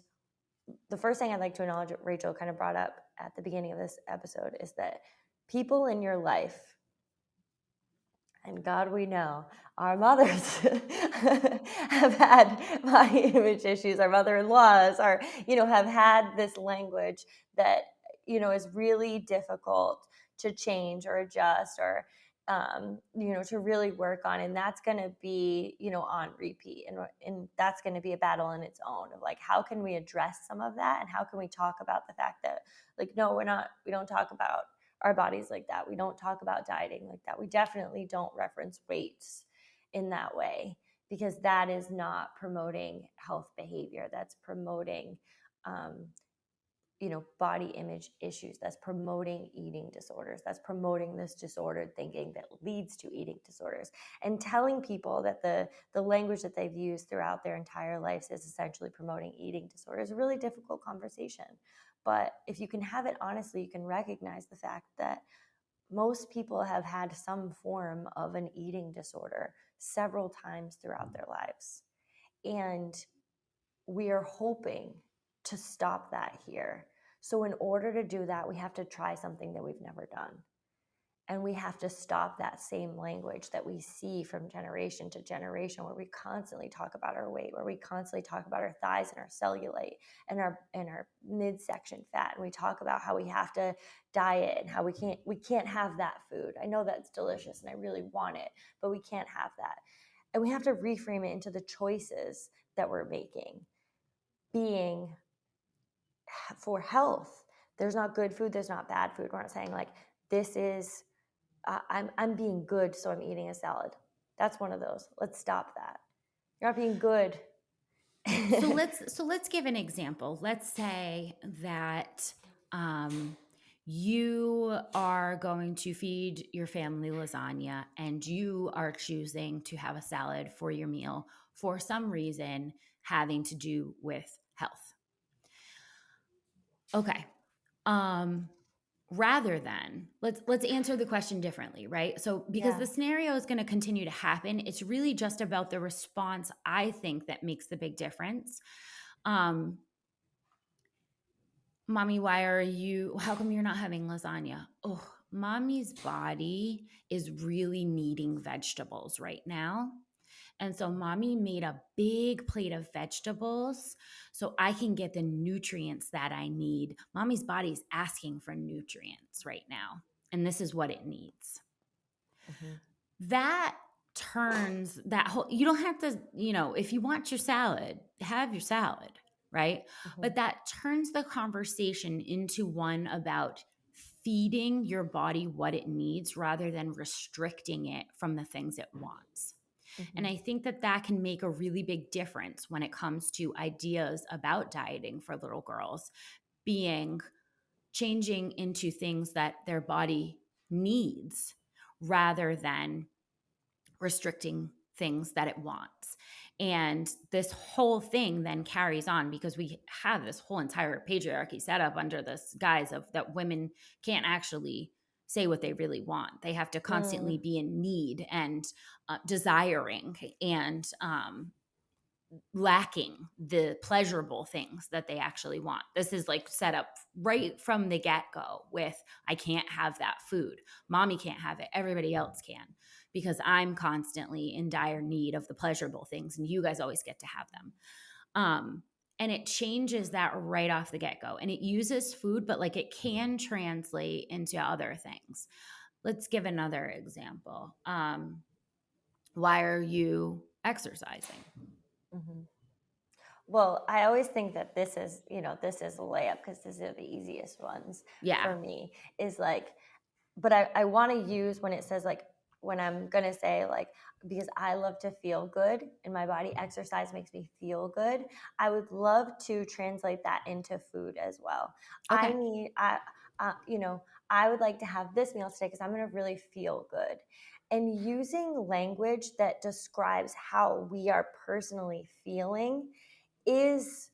the first thing I'd like to acknowledge, what Rachel kind of brought up at the beginning of this episode, is that people in your life, and God, we know, our mothers have had body image issues. Our mother-in-laws have had this language that, is really difficult to change or adjust or, to really work on. And that's going to be, on repeat. And that's going to be a battle in its own of like, how can we address some of that? And how can we talk about the fact that like, no, we don't talk about our bodies like that. We don't talk about dieting like that. We definitely don't reference weights in that way, because that is not promoting health behavior. That's promoting, body image issues. That's promoting eating disorders. That's promoting this disordered thinking that leads to eating disorders. And telling people that the language that they've used throughout their entire lives is essentially promoting eating disorders is a really difficult conversation. But if you can have it honestly, you can recognize the fact that most people have had some form of an eating disorder several times throughout their lives. And we are hoping to stop that here. So, in order to do that, we have to try something that we've never done. And we have to stop that same language that we see from generation to generation, where we constantly talk about our weight, where we constantly talk about our thighs and our cellulite and our midsection fat. And we talk about how we have to diet and how we can't have that food. I know that's delicious and I really want it, but we can't have that. And we have to reframe it into the choices that we're making being for health. There's not good food, there's not bad food. We're not saying like this is I'm being good, so I'm eating a salad. That's one of those. Let's stop that. You're not being good. So let's give an example. Let's say that you are going to feed your family lasagna, and you are choosing to have a salad for your meal for some reason having to do with health. Okay. Um Rather than, let's answer the question differently, right? So because Yeah. the scenario is going to continue to happen, it's really just about the response, I think, that makes the big difference. um Mommy, how come you're not having lasagna? Oh, mommy's body is really needing vegetables right now. And so mommy made a big plate of vegetables so I can get the nutrients that I need. Mommy's body is asking for nutrients right now, and this is what it needs. Mhm. That turns that whole, you don't have to, if you want your salad, have your salad, right? Mhm. But that turns the conversation into one about feeding your body what it needs rather than restricting it from the things it wants. And Mhm. I think that that can make a really big difference when it comes to ideas about dieting for little girls, being changing into things that their body needs rather than restricting things that it wants. And this whole thing then carries on because we have this whole entire patriarchy set up under this guise of that women can't actually say what they really want. They have to Mm. constantly be in need and desiring and lacking the pleasurable things that they actually want. This is like set up right from the get go with I can't have that food. Mommy can't have it. Everybody else can because I'm constantly in dire need of the pleasurable things and you guys always get to have them. And it changes that right off the get go. And it uses food, but like it can translate into other things. Let's give another example. Why are you exercising? Mhm. Well, I always think that this is a layup because these are the easiest ones Yeah. for me. Is like, but I want to use when it says like when I'm gonna say like because I love to feel good in my body, exercise makes me feel good. I would love to translate that into food as well. I Okay. need I would like to have this meal today because I'm gonna really feel good. And using language that describes how we are personally feeling is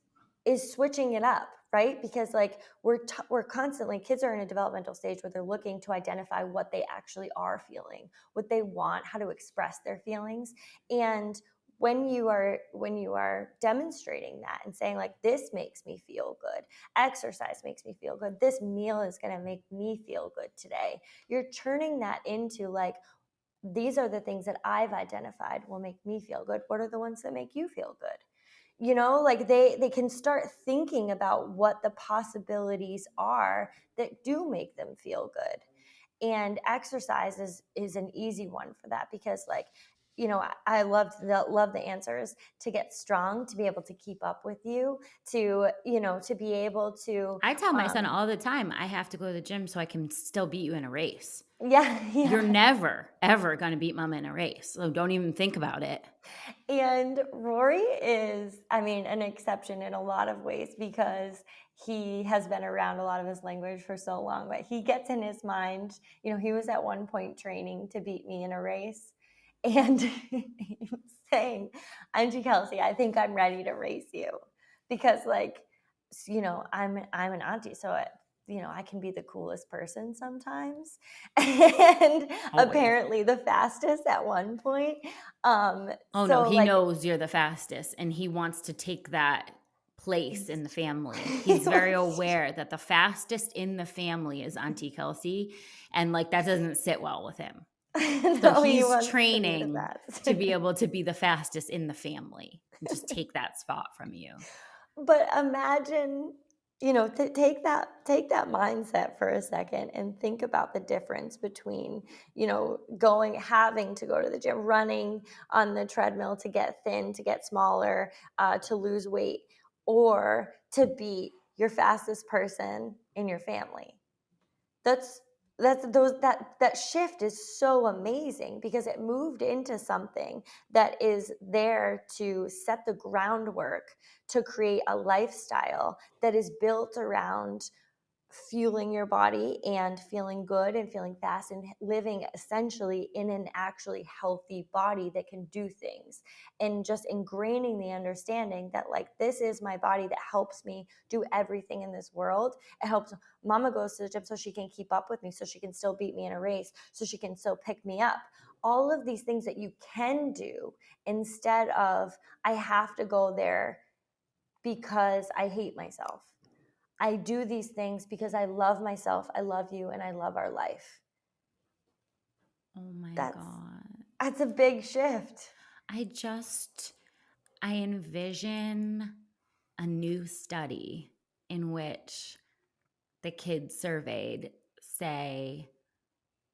switching it up, right? Because like we're constantly, kids are in a developmental stage where they're looking to identify what they actually are feeling, what they want, how to express their feelings. And when you are demonstrating that and saying like this makes me feel good, exercise makes me feel good, this meal is going to make me feel good today, you're turning that into like these are the things that I've identified will make me feel good. What are the ones that make you feel good? Like they can start thinking about what the possibilities are that do make them feel good. And exercise is an easy one for that because like I love the answers to get strong, to be able to keep up with you, to be able to I tell my son all the time, I have to go to the gym so I can still beat you in a race. yeah. You're Yeah. never, ever going to beat mom in a race. So don't even think about it. And Rory is, I mean, an exception in a lot of ways because he has been around a lot of his language for so long. But he gets in his mind, he was at one point training to beat me in a race. And he was saying, Auntie Kelsey, I think I'm ready to race you. Because, like, I'm an auntie. So, I can be the coolest person sometimes. And Always. apparently the fastest at one point. Oh no, So he like knows you're the fastest and he wants to take that place in the family. he He's very wants to, aware that the fastest in the family is Auntie Kelsey. And like that doesn't sit well with him. So no, he he's wants to be the training best. to be able to be the fastest in the family and just take that spot from you. But imagine, take that mindset for a second and think about the difference between, having to go to the gym, running on the treadmill to get thin, to get smaller, to lose weight, or to be your fastest person in your family. that's that shift is so amazing because it moved into something that is there to set the groundwork to create a lifestyle that is built around fueling your body and feeling good and feeling fast and living essentially in an actually healthy body that can do things, and just ingraining the understanding that like this is my body that helps me do everything in this world. It helps mama goes to the gym so she can keep up with me, so she can still beat me in a race, so she can still pick me up. All of these things that you can do instead of I have to go there because I hate myself. I do these things because I love myself, I love you, and I love our life. Oh my That's God. that's a big shift. I envision a new study in which the kids surveyed say,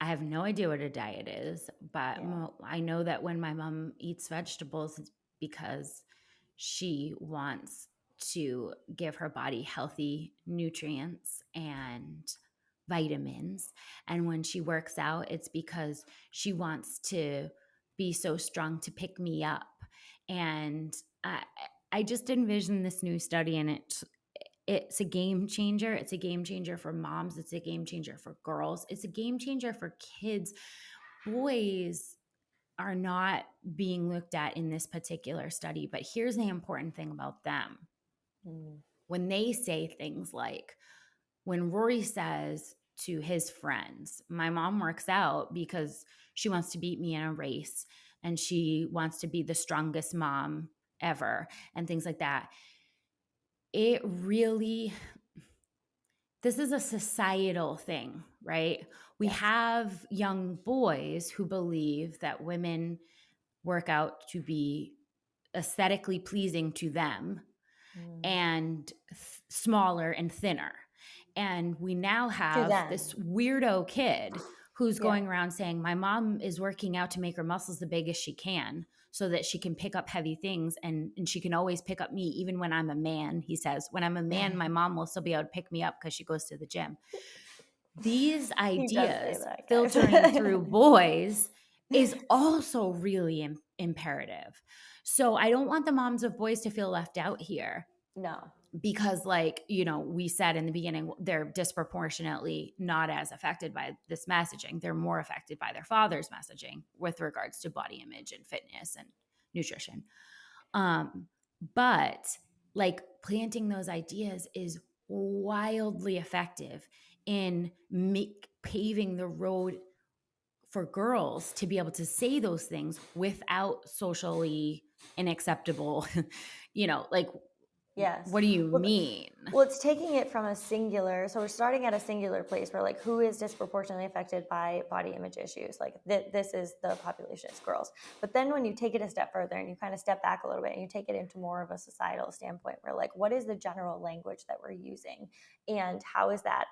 I have no idea what a diet is, but Yeah. I know that when my mom eats vegetables, it's because she wants to give her body healthy nutrients and vitamins. And when she works out, it's because she wants to be so strong to pick me up. And I, I just envision this new study, and it's a game changer. It's a game changer for moms. It's a game changer for girls. It's a game changer for kids. Boys are not being looked at in this particular study, but here's the important thing about them. Mm. When they say things like, when Rory says to his friends, my mom works out because she wants to beat me in a race and she wants to be the strongest mom ever, and things like that, it really, this is a societal thing, right? We Yes. have young boys who believe that women work out to be aesthetically pleasing to them Mm. and smaller and thinner. And we now To have them. this weirdo kid who's Yeah. going around saying, my mom is working out to make her muscles the biggest she can so that she can pick up heavy things, and she can always pick up me even when I'm a man. He says, when I'm a man, my mom will still be able to pick me up because she goes to the gym. These He does say ideas that, filtering through guys. boys is also really imperative. So I don't want the moms of boys to feel left out here, No. because, like, we said in the beginning, they're disproportionately not as affected by this messaging. They're more affected by their father's messaging with regards to body image and fitness and nutrition. But like, planting those ideas is wildly effective in paving the road for girls to be able to say those things without socially unacceptable, like, Yes. what do you Well, mean? it's taking it from a singular. So we're starting at a singular place where, like, who is disproportionately affected by body image issues? Like, this is the population, it's girls. But then when you take it a step further and you kind of step back a little bit and you take it into more of a societal standpoint, where, like, what is the general language that we're using, and how is that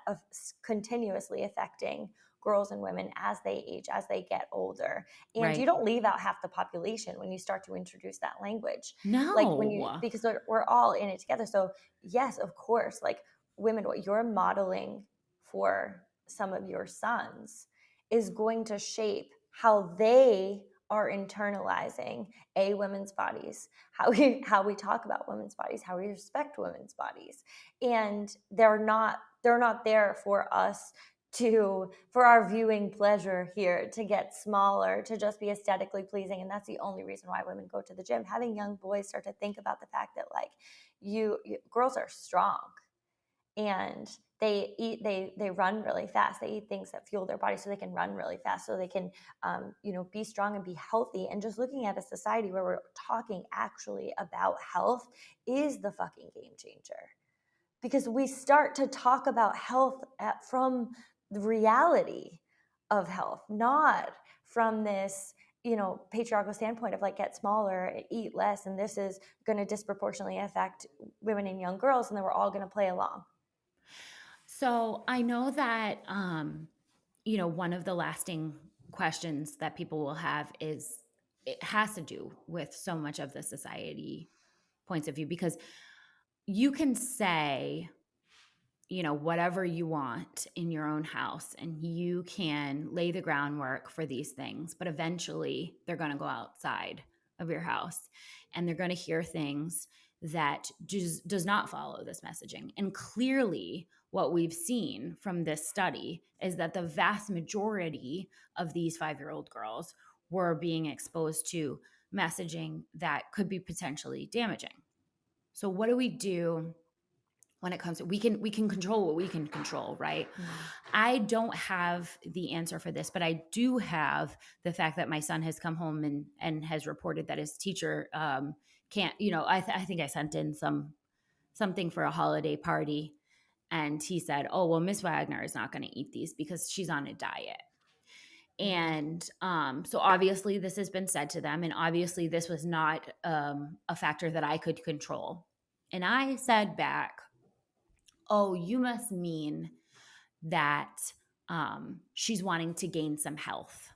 continuously affecting girls and women as they age, as they get older? And you Right. don't leave out half the population when you start to introduce that language, like, No. because we're all in it together. So yes, of course, like, women, what you're modeling for some of your sons is going to shape how they are internalizing women's bodies, how we talk about women's bodies, how we respect women's bodies. And they're not there for us for our viewing pleasure here, to get smaller, to just be aesthetically pleasing. And that's the only reason why women go to the gym. Having young boys start to think about the fact that, like, girls are strong, and they run really fast. They eat things that fuel their body so they can run really fast, so they can be strong and be healthy. And just looking at a society where we're talking actually about health is the fucking game changer, because we start to talk about health from the reality of health, not from this patriarchal standpoint of, like, get smaller, eat less, and this is going to disproportionately affect women and young girls, and then we're all going to play along. So I know that, one of the lasting questions that people will have is, it has to do with so much of the society points of view, because you can say, whatever you want in your own house, and you can lay the groundwork for these things, but eventually they're going to go outside of your house and they're going to hear things that just does not follow this messaging. And clearly, what we've seen from this study is that the vast majority of these 5-year-old girls were being exposed to messaging that could be potentially damaging. So what do we do when it comes to, we can control what we can control, right? I don't have the answer for this, but I do have the fact that my son has come home and has reported that his teacher can't, I think I sent in something for a holiday party, and he said, oh, well, Miss Wagner is not going to eat these because she's on a diet. Mm-hmm. And so obviously this has been said to them, and obviously this was not a factor that I could control. And I said back, oh, you must mean that she's wanting to gain some health.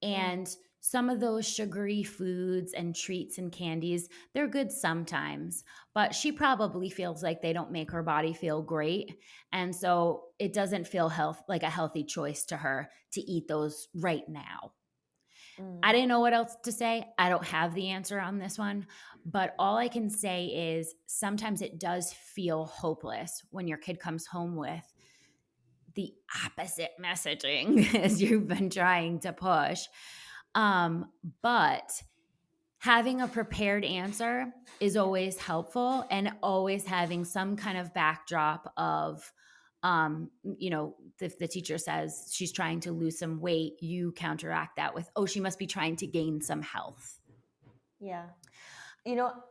Mm. And some of those sugary foods and treats and candies, they're good sometimes, but she probably feels like they don't make her body feel great. And so it doesn't feel like a healthy choice to her to eat those right now. I Mm. didn't know what else to say. I don't have the answer on this one, but all I can say is sometimes it does feel hopeless when your kid comes home with the opposite messaging as you've been trying to push. Um, but having a prepared answer is always helpful, and always having some kind of backdrop of, if the teacher says she's trying to lose some weight, you counteract that with, oh, she must be trying to gain some health. Yeah.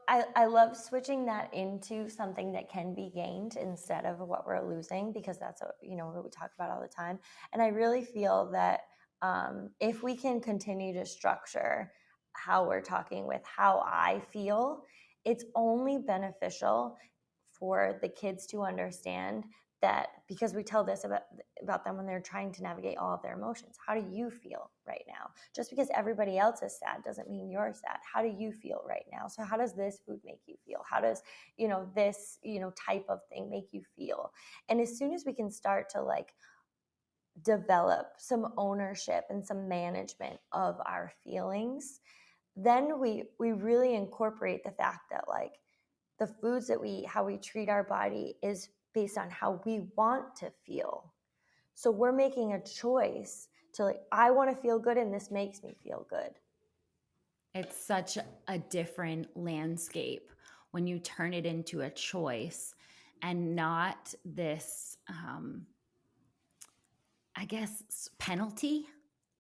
I love switching that into something that can be gained instead of what we're losing, because that's what we talk about all the time. And I really feel that if we can continue to structure how we're talking with how I feel, it's only beneficial for the kids to understand that, because we tell this about them when they're trying to navigate all of their emotions. How do you feel right now? Just because everybody else is sad doesn't mean you're sad. How do you feel right now? So how does this food make you feel? How does this type of thing make you feel? And as soon as we can start to like develop some ownership and some management of our feelings, then we really incorporate the fact that like the foods that we how we treat our body is based on how we want to feel. So we're making a choice to like, I want to feel good and this makes me feel good. It's such a different landscape when you turn it into a choice and not this, I guess, penalty,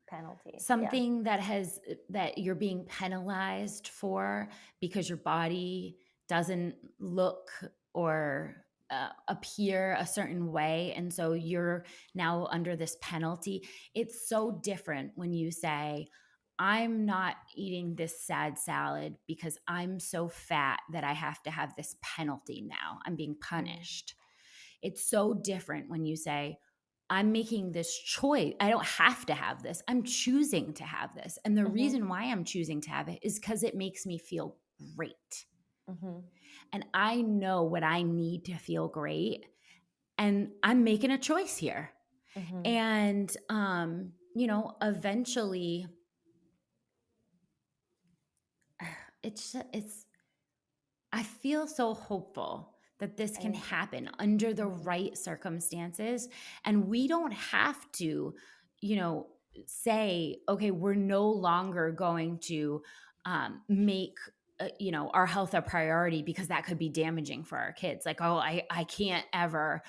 Penalty. Yeah. something that you're being penalized for because your body doesn't look or appear a certain way, and so you're now under this penalty. It's so different when you say, I'm not eating this sad salad because I'm so fat that I have to have this penalty now, I'm being Mm. punished. It's so different when you say, I'm making this choice. I don't have to have this. I'm choosing to have this. And the Mm-hmm. reason why I'm choosing to have it is because it makes me feel great. Mm-hmm. And I know what I need to feel great. And I'm making a choice here. Mm-hmm. And, eventually it's I feel so hopeful that this I can do too. happen under the Mm-hmm. right circumstances. And we don't have to, you know, say, okay, we're no longer going to make our health a priority, because that could be damaging for our kids. Like, oh, I can't ever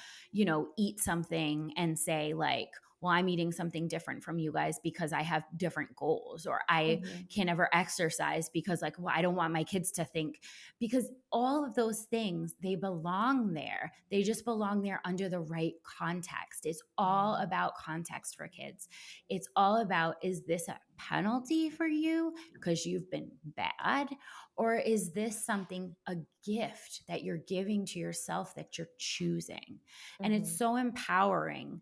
eat something and say like, well, I'm eating something different from you guys because I have different goals, or I Mm-hmm. can't ever exercise because, like, well, I don't want my kids to think, because all of those things, they belong there. They just belong there under the right context. It's all Mm-hmm. about context for kids. It's all about, is this a penalty for you because you've been bad, or is this something, a gift that you're giving to yourself that you're choosing? And Mm-hmm. it's so empowering,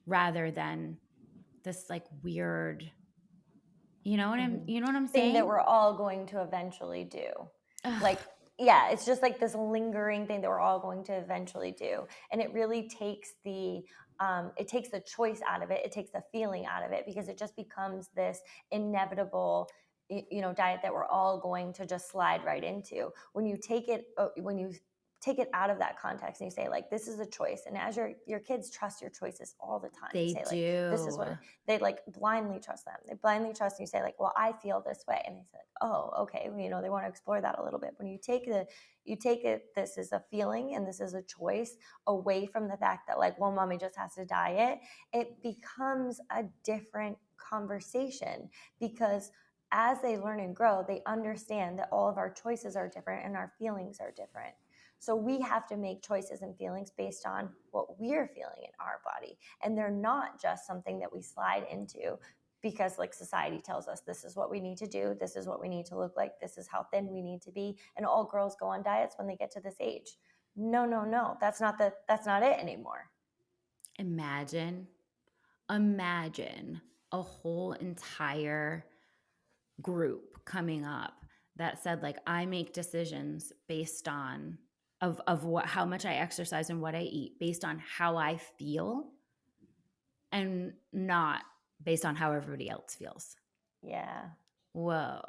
rather than this like weird, Mm-hmm. you know what I'm Thing that saying? we're all going to eventually do. Like, Ugh, yeah, it's just like this lingering thing that we're all going to eventually do. And it really takes the choice out of it. It takes the feeling out of it, because it just becomes this inevitable diet that we're all going to just slide right into. When you take it out of that context and you say like, this is a choice, and as your kids trust your choices all the time. You they say like, this is do. what they like, blindly trust them. They blindly trust, and you say like, well, I feel this way, and they say, oh, okay. Well, they want to explore that a little bit. When you take it, this is a feeling and this is a choice, away from the fact that like, well, mommy just has to diet. It becomes a different conversation, because as they learn and grow, they understand that all of our choices are different and our feelings are different. So we have to make choices and feelings based on what we're feeling in our body. And they're not just something that we slide into because like society tells us this is what we need to do, this is what we need to look like, this is how thin we need to be, and all girls go on diets when they get to this age. No, no, no. That's not it anymore. Imagine a whole entire group coming up that said like I make decisions based on of what how much I exercise and what I eat based on how I feel and not based on how everybody else feels. Yeah. Whoa.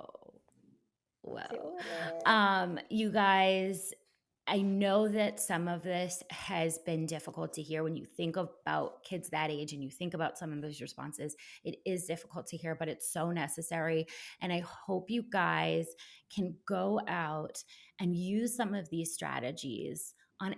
Whoa. Doing it. You guys, I know that some of this has been difficult to hear when you think about kids that age and you think about some of those responses. It is difficult to hear, but it's so necessary. And I hope you guys can go out and use some of these strategies on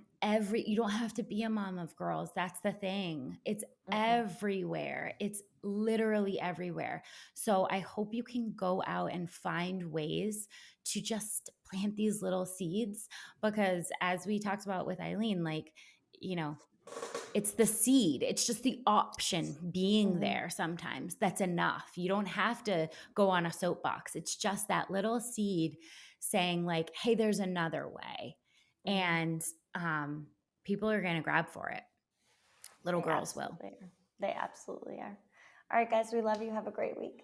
you don't have to be a mom of girls. That's the thing. It's Mm-mm. everywhere. It's literally everywhere. So I hope you can go out and find ways to just plant these little seeds because as we talked about with Eileen, like, you know, it's the seed. It's just the option being Mm-hmm. there sometimes. That's enough. You don't have to go on a soapbox. It's just that little seed saying, like, hey, there's another way. Mm-hmm. And people are going to grab for it. Little They girls will. absolutely are. They absolutely are. All right, guys, we love you. Have a great week.